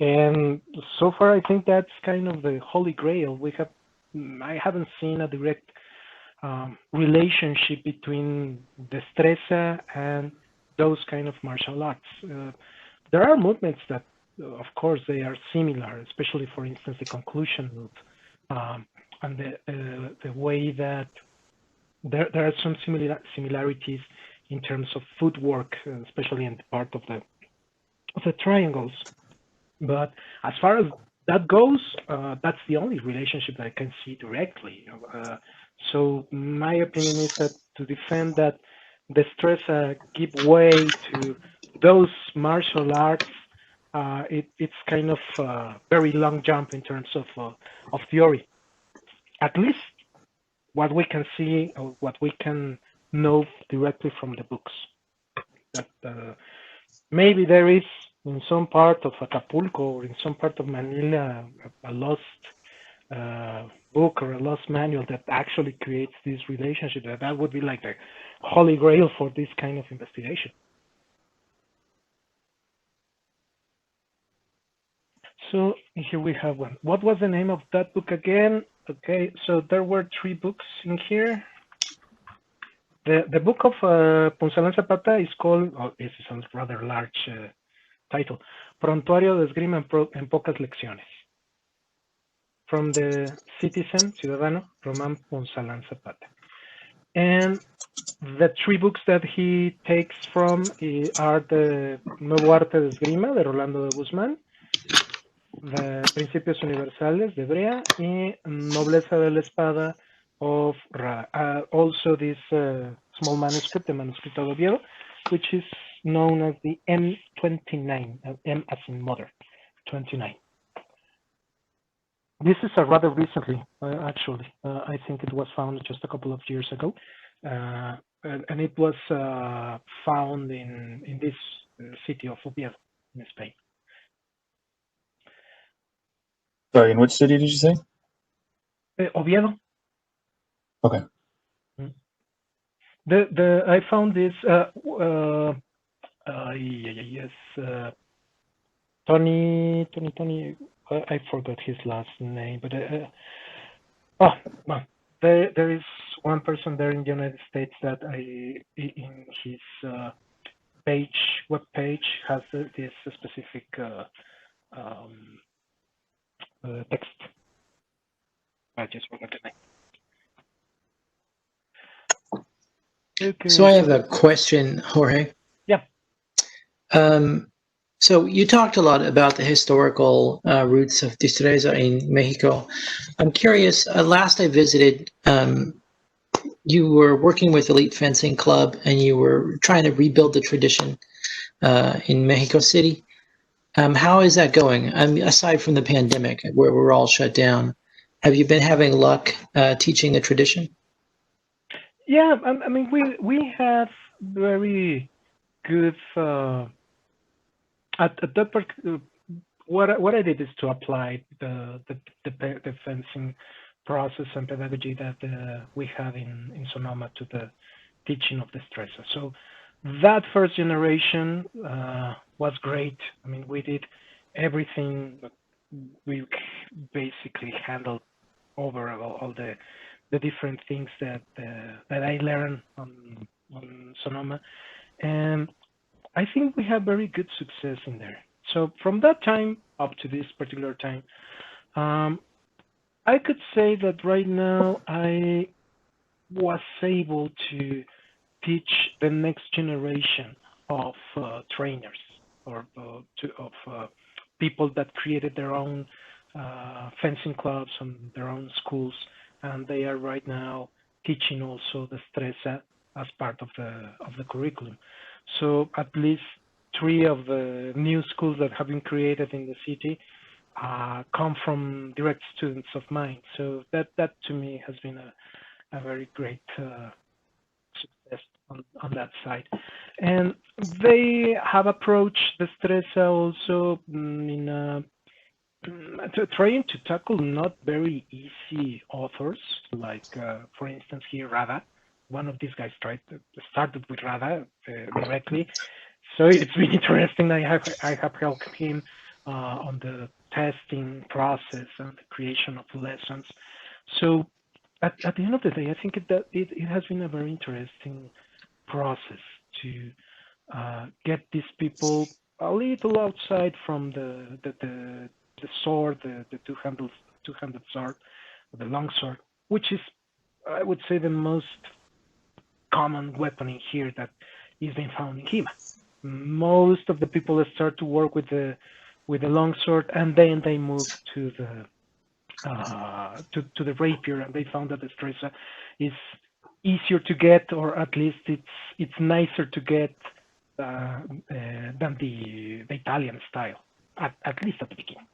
And so far, I think that's kind of the holy grail. I haven't seen a direct relationship between Destreza and those kind of martial arts. There are movements that, of course, they are similar, especially, for instance, the conclusion move, and the way that there are some similarities in terms of footwork, especially in the part of the triangles. But as far as that goes, that's the only relationship that I can see directly. So my opinion is that to defend that Destreza give way to those martial arts, it's kind of a very long jump in terms of theory. At least what we can see, or what we can know directly from the books. That maybe there is in some part of Acapulco or in some part of Manila a lost book or a lost manual that actually creates this relationship. That would be like the holy grail for this kind of investigation. So here we have one. What was the name of that book again? Okay, so there were 3 books in here. The book of Punzalan Zapata is called, this is a rather large title, Prontuario de Esgrima en pocas lecciones, from the citizen, ciudadano, Román Punzalan Zapata. And the 3 books that he takes from are the Nuevo Arte de Esgrima, de Rolando de Guzmán, the Principios Universales de Brea, y Nobleza de la Espada of Ra. Also this small manuscript, the Manuscrito de Oviedo, which is known as the M29, M as in mother, 29. This is a rather recently, actually. I think it was found just a couple of years ago. And it was found in this the city of Oviedo in Spain. Sorry, in which city did you say? Oviedo. Okay. I found this. Yes. Tony. I forgot his last name, but well, there is one person there in the United States that in his web page has this specific text. I just forgot the name. Okay. So I have a question, Jorge. Yeah. So you talked a lot about the historical roots of Destreza in Mexico. I'm curious, last I visited, you were working with Elite Fencing Club and you were trying to rebuild the tradition in Mexico City. How is that going? Aside from the pandemic where we're all shut down, have you been having luck teaching the tradition? Yeah, I mean, we have very good at that part. What I did is to apply the fencing process and pedagogy that we have in Sonoma to the teaching of Destreza. So that first generation was great. I mean, we did everything. We basically handled over all the different things that I learned on Sonoma, and I think we have very good success in there. So from that time up to this particular time, I could say that right now I was able to teach the next generation of trainers or of people that created their own fencing clubs and their own schools, and they are right now teaching also Destreza as part of the curriculum. So at least 3 of the new schools that have been created in the city come from direct students of mine. So that to me has been a very great success on that side. And they have approached Destreza also in trying to tackle not very easy authors, like for instance here Rada. One of these guys started with Rada directly. So it's been interesting. I have helped him on the testing process and the creation of lessons. So at the end of the day, I think it has been a very interesting process to get these people a little outside from the sword, the two-handed sword, the long sword, which is, I would say, the most common weapon in here that is being found in Hima. Most of the people that start to work with the long sword, and then they move to the rapier, and they found that the Destreza is easier to get, or at least it's nicer to get than the Italian style, at least at the beginning.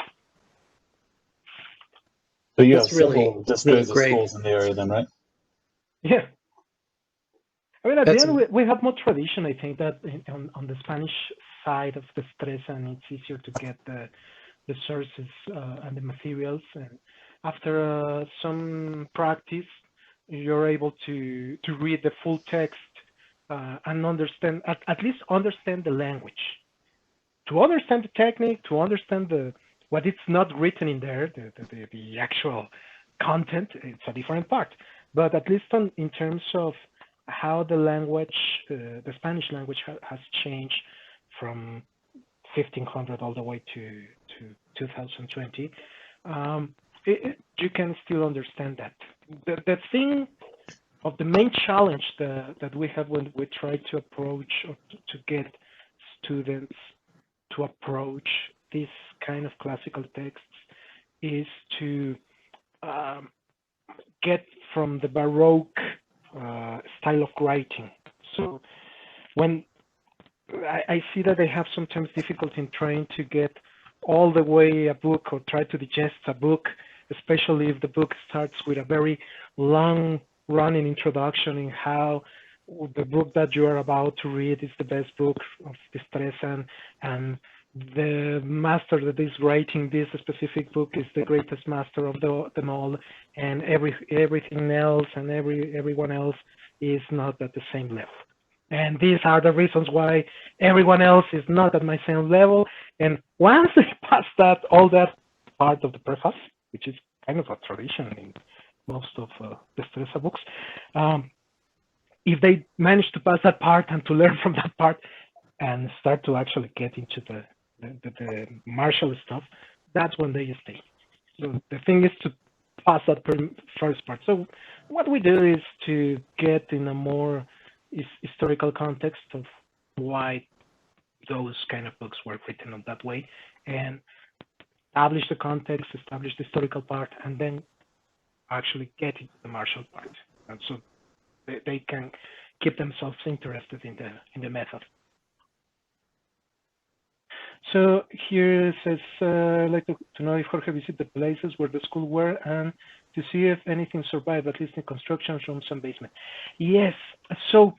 So you That's have several really Destreza great. schools in the area then, right? Yeah. I mean, at That's the end, we have more tradition. I think that on the Spanish side of Destreza, and it's easier to get the sources and the materials. And after some practice, you're able to read the full text and understand, at least understand the language. To understand the technique, to understand what it's not written in there, the actual content, it's a different part. But at least in terms of how the language, the Spanish language has changed from 1500 all the way to 2020, you can still understand that. The thing of the main challenge that we have when we try to approach or to get students to approach this kind of classical texts is to get from the Baroque style of writing. So when I see that they have sometimes difficulty in trying to get all the way a book or try to digest a book, especially if the book starts with a very long running introduction in how the book that you are about to read is the best book of Destreza, and the master that is writing this specific book is the greatest master of them all, and everything else and everyone else is not at the same level. And these are the reasons why everyone else is not at my same level. And once they pass that, all that part of the preface, which is kind of a tradition in most of Destreza books, if they manage to pass that part and to learn from that part and start to actually get into the martial stuff, that's when they stay. So the thing is to pass that first part. So what we do is to get in a more historical context of why those kind of books were written in that way, and establish the context, establish the historical part, and then actually get into the martial part. And so they can keep themselves interested in the method. So here it says, I'd like to know if Jorge visited the places where the school were and to see if anything survived, at least in construction, rooms and basement. Yes, so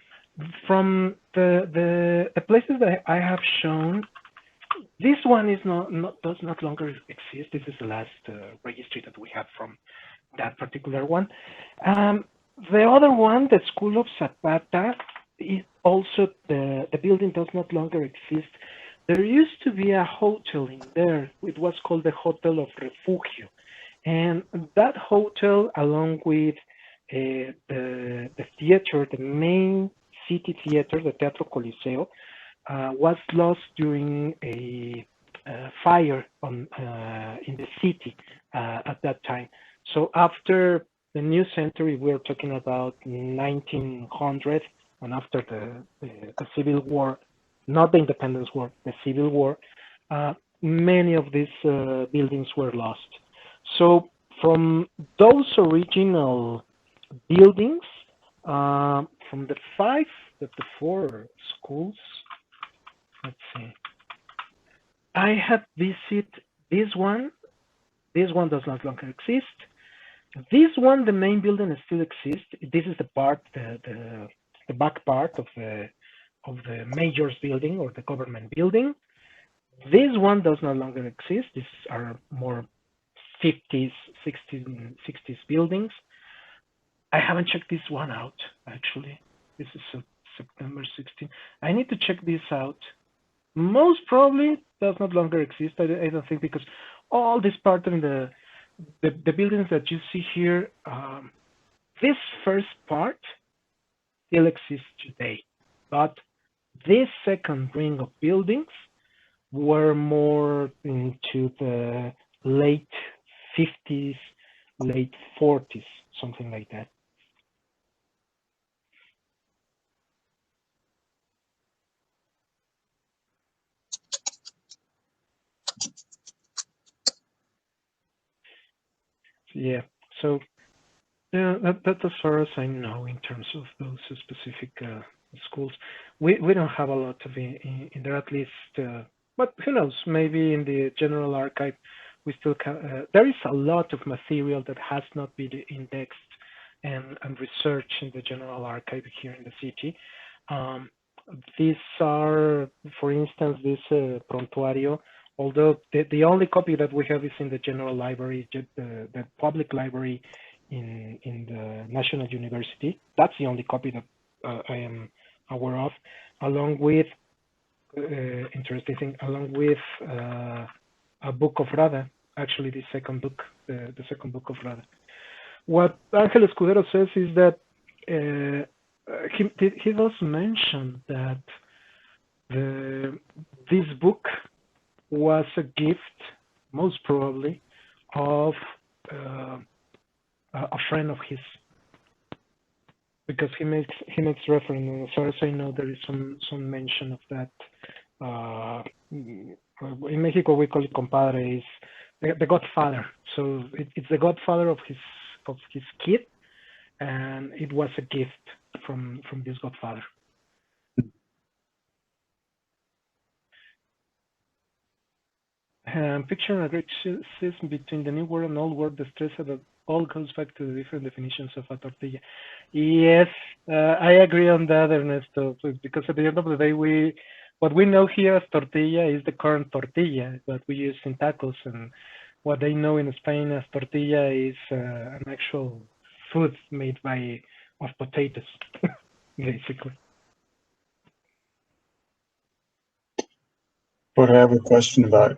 from the places that I have shown, this one is does not longer exist. This is the last registry that we have from that particular one. The other one, the School of Zapata, is also the building does not longer exist. There used to be a hotel in there. It was called the Hotel of Refugio. And that hotel, along with the theater, the main city theater, the Teatro Coliseo, was lost during a fire in the city at that time. So after the new century, we're talking about 1900, and after the Civil War, not the Independence War, the Civil War, many of these buildings were lost. So from those original buildings, from the four schools, let's see, I have visited this one. This one does not longer exist. This one, the main building still exists. This is the part, the back part of the mayor's building or the government building. This one does no longer exist. These are more 50s, 60s buildings. I haven't checked this one out, actually. This is September 16. I need to check this out. Most probably does not longer exist. I don't think, because all this part in the buildings that you see here, this first part still exists today, but this second ring of buildings were more into the late 50s, late 40s, something like that. Yeah, so that's as far as I know in terms of those specific schools. We don't have a lot of in there, at least, but who knows, maybe in the general archive we still can, there is a lot of material that has not been indexed and researched in the general archive here in the city. These are, for instance, this prontuario, although the only copy that we have is in the general library, the public library in the National University. That's the only copy that I am aware of, along with, interesting thing, along with a book of Rada, actually the second book, the second book of Rada. What Ángel Escudero says is that he does mention that this book was a gift, most probably, of a friend of his, because he makes reference. As far as I know, there is some mention of that. In Mexico, we call it compadre, is the godfather. So it's the godfather of his kid, and it was a gift from this godfather. Picture a great schism between the new world and old world, Destreza, that all goes back to the different definitions of a tortilla. Yes, I agree on that, Ernesto, because at the end of the day, what we know here as tortilla is the current tortilla that we use in tacos, and what they know in Spain as tortilla is an actual food made of potatoes, basically. But I have a question about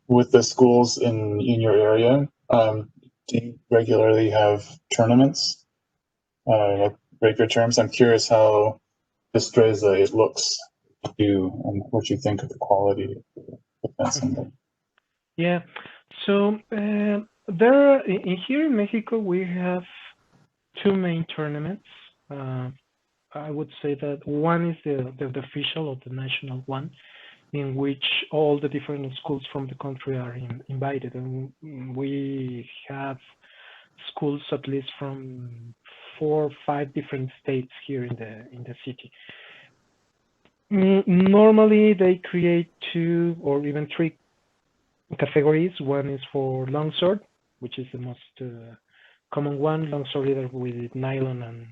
with the schools in your area. Do you regularly have tournaments, like rapier terms? I'm curious how Destreza it looks to you and what you think of the quality of that. Yeah. So here in Mexico, we have two main tournaments. I would say that one is the official or the national one, in which all the different schools from the country are invited, and we have schools at least from 4 or 5 different states here in the city. Normally, they create 2 or even 3 categories. One is for longsword, which is the most common one, longsword either with nylon and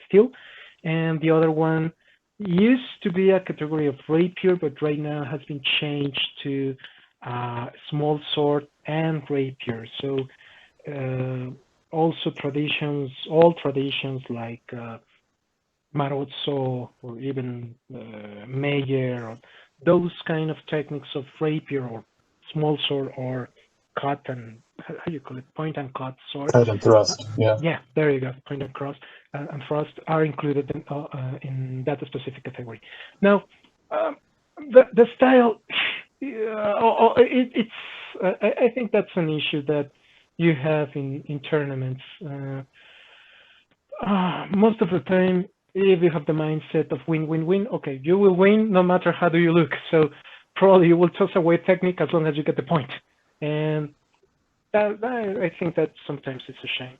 steel, and the other one used to be a category of rapier, but right now has been changed to small sword and rapier. So also all traditions like Marozzo or even Meyer, or those kind of techniques of rapier or small sword or cut and how you call it, point and cut sword. Cut and thrust, yeah. Yeah, there you go, point and cross and thrust are included in that specific category. Now, the style, it's I think that's an issue that you have in tournaments. Most of the time, if you have the mindset of win, okay, you will win no matter how do you look. So probably you will toss away technique as long as you get the point. And I think that sometimes it's a shame.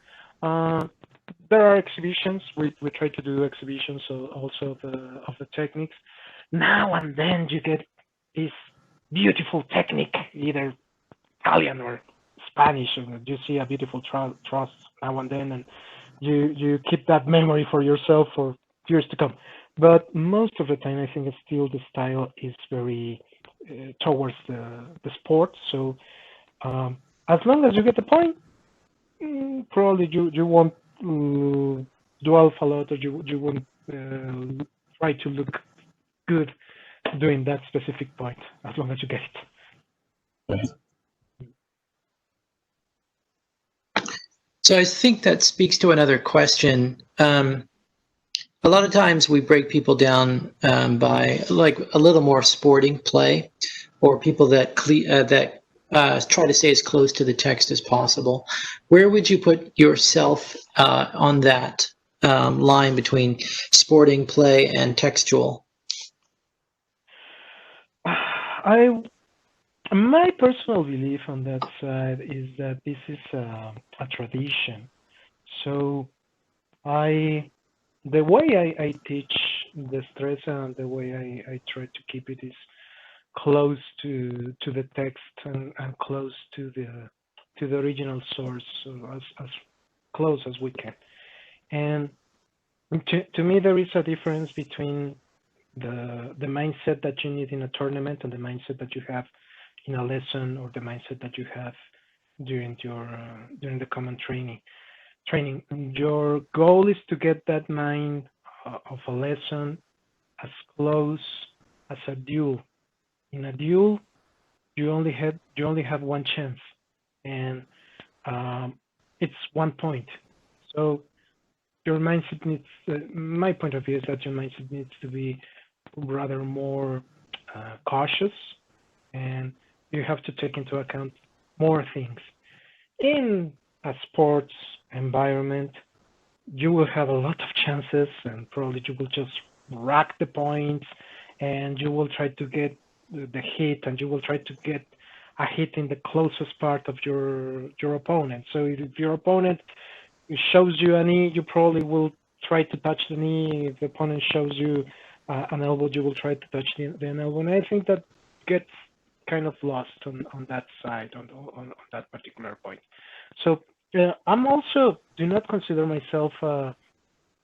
There are exhibitions. We try to do exhibitions also of the techniques. Now and then you get this beautiful technique, either Italian or Spanish, and you see a beautiful thrust now and then, and you keep that memory for yourself for years to come. But most of the time, I think still the style is very towards the sport. So as long as you get the point, probably you won't do alpha lot, or you won't try to look good doing that specific point, as long as you get it. Right. So I think that speaks to another question. A lot of times we break people down by like a little more sporting play, or people that try to stay as close to the text as possible. Where would you put yourself on that line between sporting play and textual? My personal belief on that side is that this is a tradition. So the way I teach Destreza and the way I try to keep it is close to the text and close to the original source, so as close as we can. And to me, there is a difference between the mindset that you need in a tournament and the mindset that you have in a lesson, or the mindset that you have during the common training. Your goal is to get that mind of a lesson as close as a duel. In a duel, you only have one chance, and it's 1 point. So your mindset needs. My point of view is that your mindset needs to be rather more cautious, and you have to take into account more things. In a sports environment, you will have a lot of chances, and probably you will just rack the points, and you will try to get the hit, and you will try to get a hit in the closest part of your opponent. So if your opponent shows you a knee, you probably will try to touch the knee. If the opponent shows you an elbow, you will try to touch the elbow. And I think that gets kind of lost on that side, on that particular point. So I'm also do not consider myself how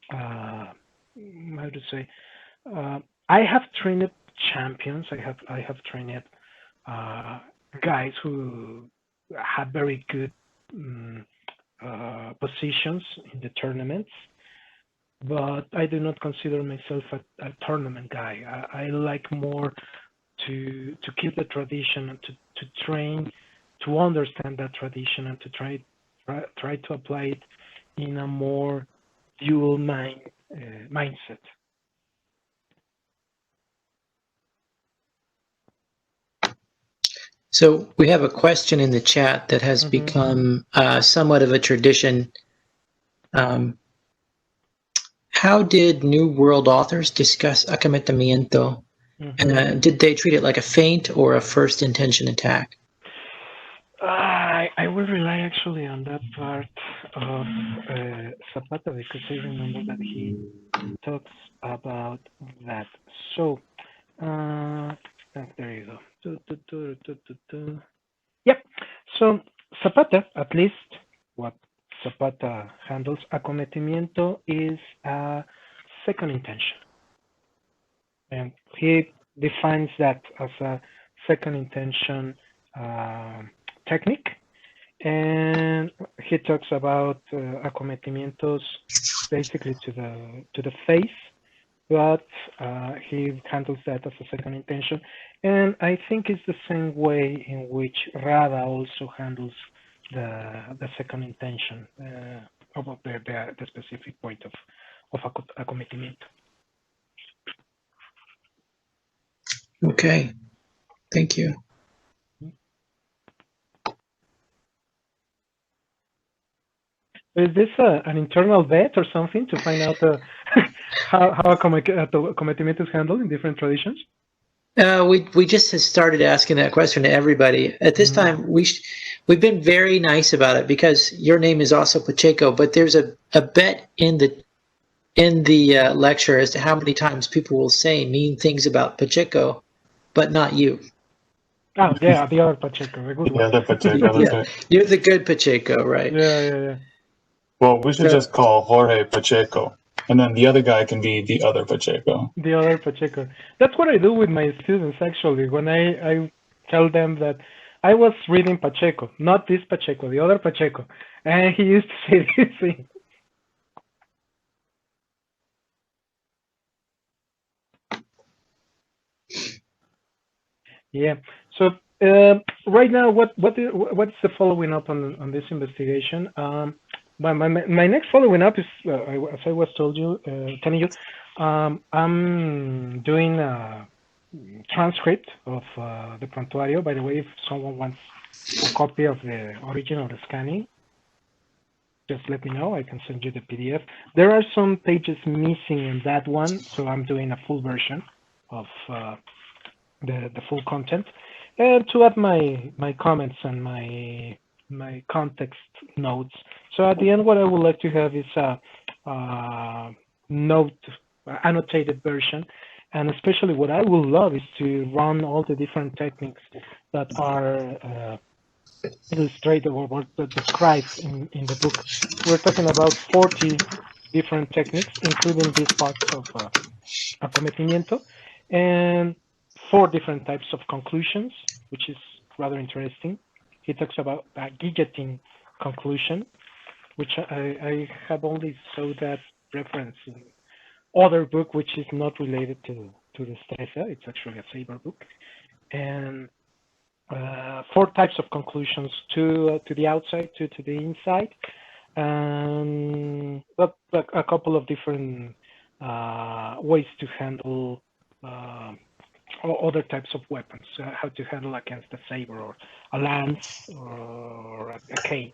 to say I have trained champions. I have trained guys who have very good positions in the tournaments, but I do not consider myself a tournament guy. I like more to keep the tradition and to train, to understand that tradition and to try to apply it in a more dual mindset. So we have a question in the chat that has become somewhat of a tradition. How did New World authors discuss acometimiento? Did they treat it like a feint or a first intention attack? I will rely actually on that part of Zapata because I remember that he talks about that. So, there you go. Yep. So Zapata, at least what Zapata handles, acometimiento is a second intention, and he defines that as a second intention technique, and he talks about acometimientos basically to the face, but he handles that as a second intention, and I think it's the same way in which Rada also handles the second intention about the specific point of acometimiento. Okay, thank you. Is this an internal vet or something to find out how acometimiento is handled in different traditions? We just started asking that question to everybody. At this time, we've been very nice about it because your name is also Pacheco, but there's a bet in the lecture as to how many times people will say mean things about Pacheco, but not you. Oh yeah, the other Pacheco, the good one. Yeah, the Pacheco. That's right. You're the good Pacheco, right? Yeah. Well, we should just call Jorge Pacheco, and then the other guy can be the other Pacheco. The other Pacheco. That's what I do with my students, actually. When I tell them that I was reading Pacheco, not this Pacheco, the other Pacheco. And he used to say this thing. Yeah. So right now, what's the following up on this investigation? My next following up is, as I was telling you, I'm doing a transcript of the prontuario. By the way, if someone wants a copy of the original scanning, just let me know. I can send you the PDF. There are some pages missing in that one, so I'm doing a full version of the full content, and to add my comments and my context notes. So at the end, what I would like to have is a annotated version, and especially what I would love is to run all the different techniques that are illustrated or described in the book. We're talking about 40 different techniques, including these parts of acometimiento, and 4 different types of conclusions, which is rather interesting. He talks about a guillotine conclusion, which I have only saw that reference in other book, which is not related to Destreza. It's actually a saber book. And 4 types of conclusions, 2 to the outside, 2 to the inside, but a couple of different ways to handle other types of weapons, how to handle against a saber or a lance or a cane.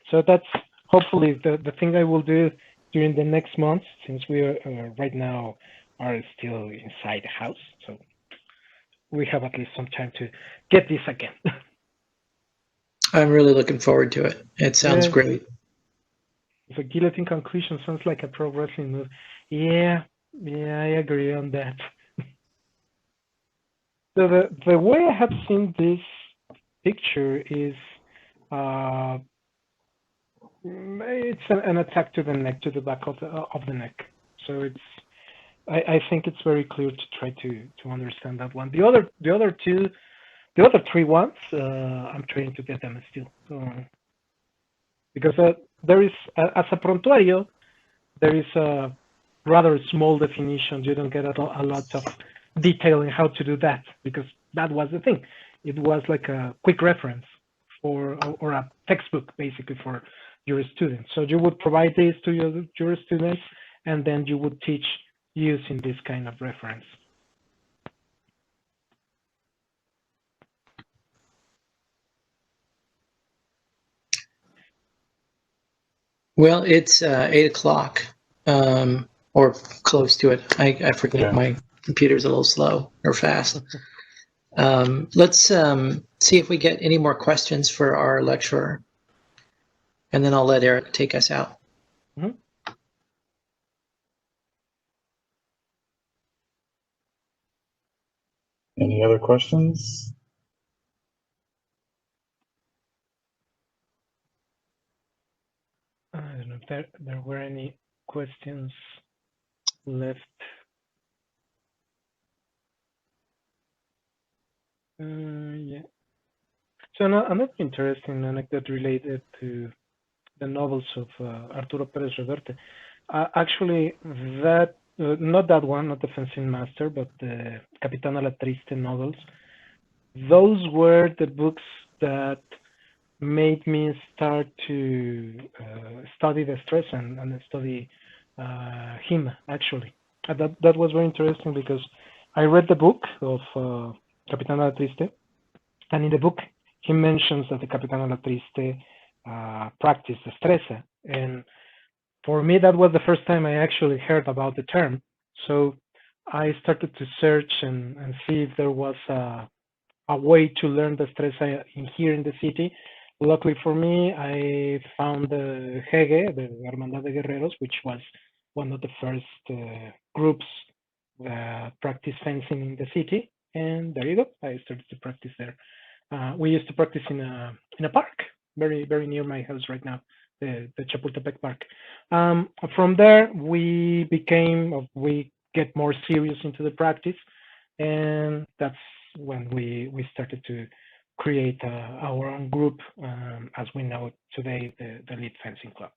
So that's hopefully the thing I will do during the next month, since we are right now are still inside the house. So we have at least some time to get this again. I'm really looking forward to it. It sounds great. The guillotine conclusion sounds like a pro wrestling move. Yeah, I agree on that. So the way I have seen this picture is it's an attack to the neck, to the back of the neck. So it's I think it's very clear to try to understand that one. The other three ones, I'm trying to get them still. Because there is, as a prontuario, there is a rather small definition. You don't get a lot of detail in how to do that, because that was the thing. It was like a quick reference or a textbook, basically, for your students. So you would provide this to your students, and then you would teach using this kind of reference. Well, it's 8 o'clock, or close to it. I forget, Yeah. my computer's a little slow or fast. Let's see if we get any more questions for our lecturer, and then I'll let Eric take us out. Mm-hmm. Any other questions? I don't know if there were any questions left. Yeah. So another interesting anecdote related to the novels of Arturo Pérez Reverte. Actually, that not that one, not the Fencing Master, but the Capitana La Triste novels. Those were the books that made me start to study Destreza and study him, actually. That was very interesting because I read the book of Capitana La Triste, and in the book he mentions that the Capitana La Triste practiced Destreza, and for me that was the first time I actually heard about the term. So I started to search and see if there was a way to learn Destreza here in the city. Luckily for me, I found the Hegue, the Hermandad de Guerreros, which was one of the first groups that practice fencing in the city. And there you go, I started to practice there. We used to practice in a park, very near my house right now, the Chapultepec Park. From there, we get more serious into the practice, and that's when we started to create our own group, as we know today, the Lead Fencing Club.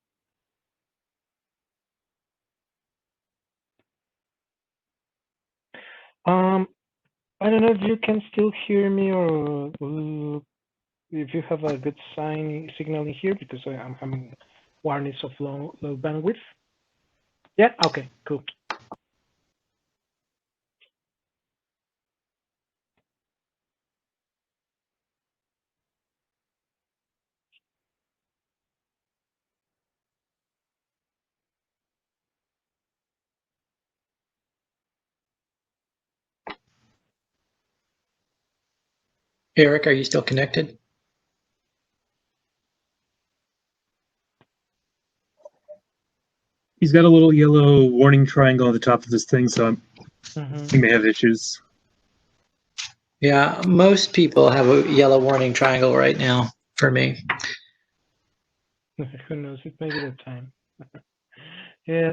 I don't know if you can still hear me, or if you have a good signal in here, because I'm having warnings of low bandwidth. Yeah, okay, cool. Eric, are you still connected? He's got a little yellow warning triangle on the top of this thing, so he may have issues. Yeah, most people have a yellow warning triangle right now for me. Who knows? It may be the time. Yeah,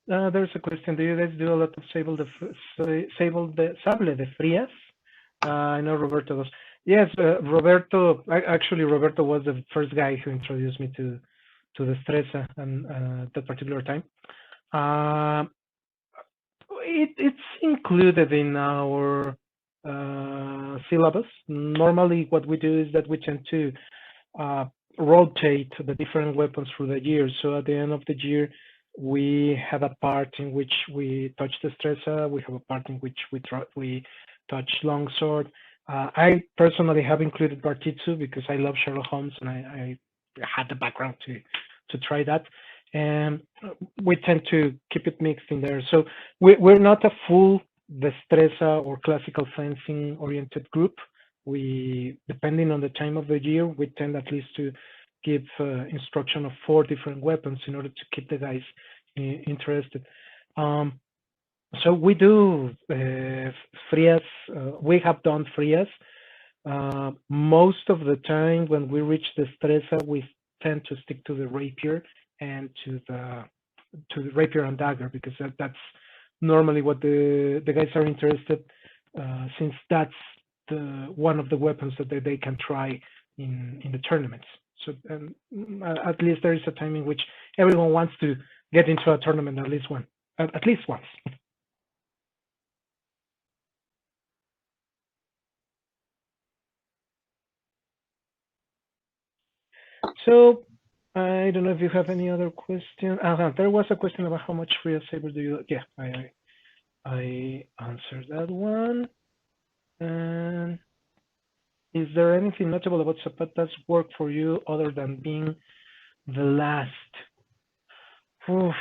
there's a question. Do you guys do a lot of sable de frías? I know Roberto does. Yes, Roberto. Actually, Roberto was the first guy who introduced me to Destreza and that particular time. It's included in our syllabus. Normally, what we do is that we tend to rotate the different weapons through the year. So at the end of the year, we have a part in which we touch Destreza. We have a part in which we touch longsword. I personally have included Bartitsu because I love Sherlock Holmes, and I had the background to try that. And we tend to keep it mixed in there. So we're not a full Destreza or classical fencing oriented group. We, depending on the time of the year, we tend at least to give instruction of 4 different weapons in order to keep the guys interested. So we do frias. We have done frias. Most of the time when we reach Destreza, we tend to stick to the rapier and to the rapier and dagger, because that's normally what the guys are interested, since that's one of the weapons that they can try in the tournaments. So at least there is a time in which everyone wants to get into a tournament at least once. So I don't know if you have any other question. There was a question about how much free saber do you? Yeah, I answered that one. And is there anything notable about Zapata's work for you other than being the last? Oof.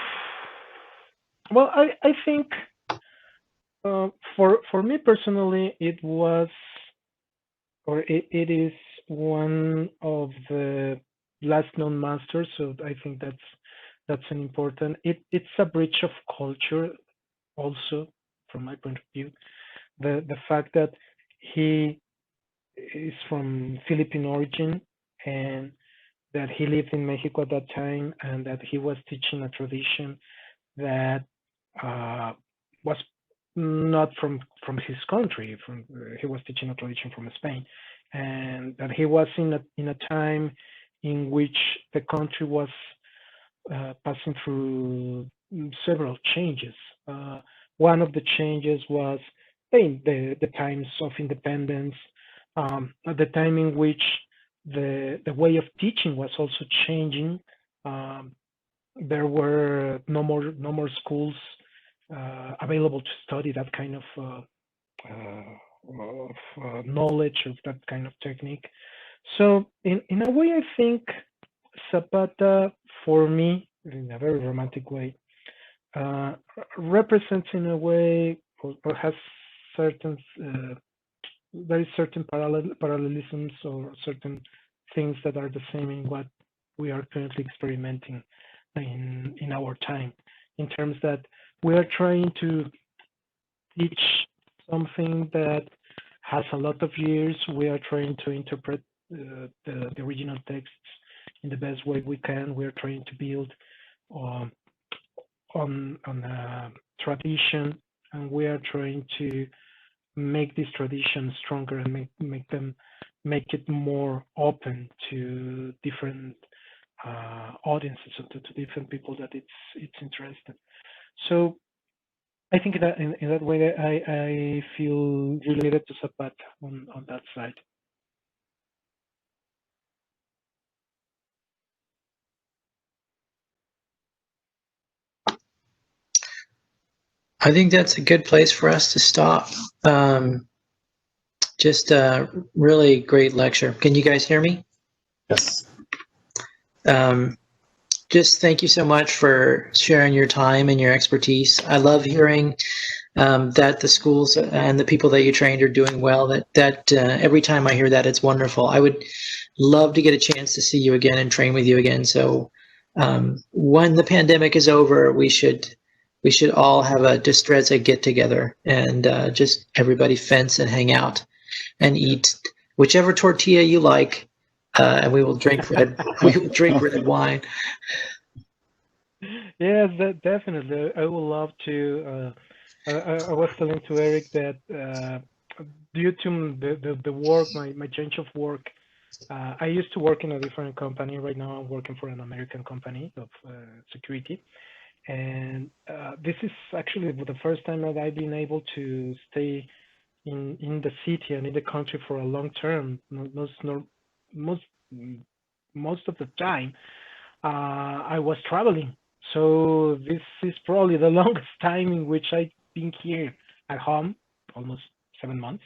Well, I think for me personally, it was, or it is one of the last known masters. So I think that's an important. It's a breach of culture, also from my point of view. The fact that he is from Philippine origin and that he lived in Mexico at that time, and that he was teaching a tradition that was not from his country. He was teaching a tradition from Spain, and that he was in a time in which the country was passing through several changes. One of the changes was the times of independence, at the time in which the way of teaching was also changing. There were no more schools available to study that kind of knowledge, of that kind of technique. So in a way, I think Zapata, for me, in a very romantic way, represents in a way, or has certain very certain parallelisms, or certain things that are the same in what we are currently experimenting in our time, in terms that we are trying to teach something that has a lot of years. We are trying to interpret the original texts in the best way we can. We are trying to build on a tradition, and we are trying to make this tradition stronger and make it more open to different audiences, to different people that it's interested. So I think that in that way, I feel related to Zapata on that side. I think that's a good place for us to stop. Just a really great lecture. Can you guys hear me? Yes. Just thank you so much for sharing your time and your expertise. I love hearing that the schools and the people that you trained are doing well. That every time I hear that, it's wonderful. I would love to get a chance to see you again and train with you again. So when the pandemic is over, we should all have a Destreza get together and just everybody fence and hang out and eat whichever tortilla you like, and we will drink red wine. Yes, definitely. I would love to. I was telling to Eric that due to the work, my change of work, I used to work in a different company. Right now, I'm working for an American company of security, and this is actually the first time that I've been able to stay in the city and in the country for a long term. Most of the time, I was traveling. So this is probably the longest time in which I've been here at home, almost 7 months.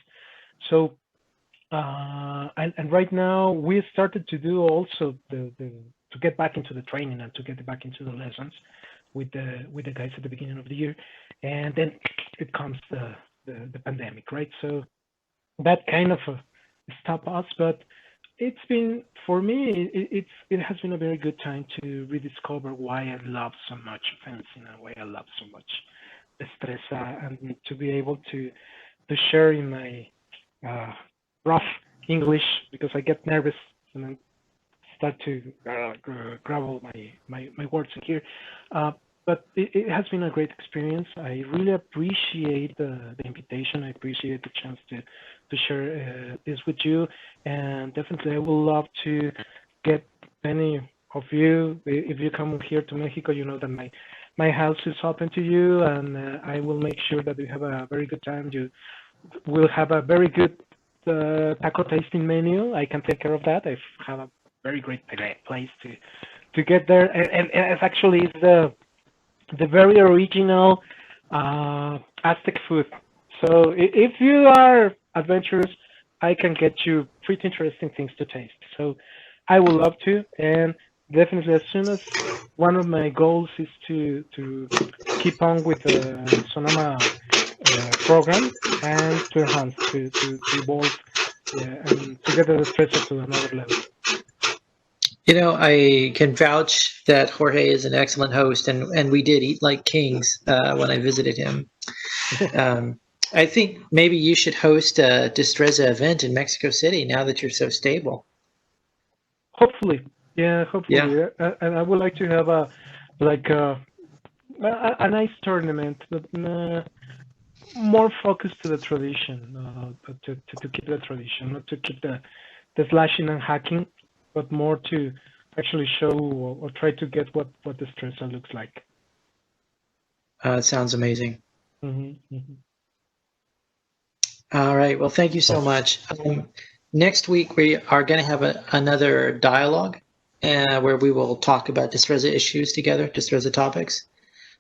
So and right now we started to do also to get back into the training and to get back into the lessons with the guys at the beginning of the year, and then it comes the pandemic, right? So that kind of stopped us, but it's been, for me, it has been a very good time to rediscover why I love so much fencing and why I love so much Destreza and to be able to share in my rough English because I get nervous and then start to gravel my words in here. But it has been a great experience. I really appreciate the invitation. I appreciate the chance to share this with you. And definitely, I would love to get any of you. If you come here to Mexico, you know that my house is open to you, and I will make sure that we have a very good time. You will have a very good taco tasting menu. I can take care of that. I have a very great place to get there, and it's actually the very original Aztec food. So if you are adventurous, I can get you pretty interesting things to taste. So I would love to, and definitely as soon as one of my goals is to keep on with the Sonoma program and to enhance, to evolve, and to get the Destreza to another level. You know, I can vouch that Jorge is an excellent host, and we did eat like kings when I visited him. I think maybe you should host a Destreza event in Mexico City now that you're so stable. Hopefully, yeah, hopefully. Yeah. And I would like to have a nice tournament, but more focused to the tradition, to keep the tradition, not to keep the slashing and hacking, but more to actually show or try to get what the Destreza looks like. It sounds amazing. Mm-hmm, mm-hmm. All right. Well, thank you so much. Next week, we are going to have another dialogue where we will talk about Destreza issues together, Destreza topics.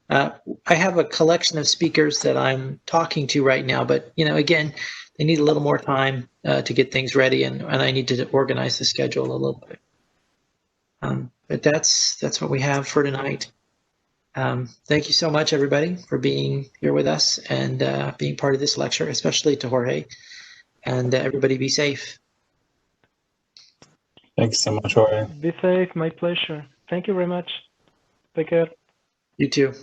I have a collection of speakers that I'm talking to right now, but, you know, again, they need a little more time to get things ready, and I need to organize the schedule a little bit. But that's what we have for tonight. Thank you so much, everybody, for being here with us and being part of this lecture, especially to Jorge. And everybody be safe. Thanks so much, Jorge. Be safe. My pleasure. Thank you very much. Take care. You too.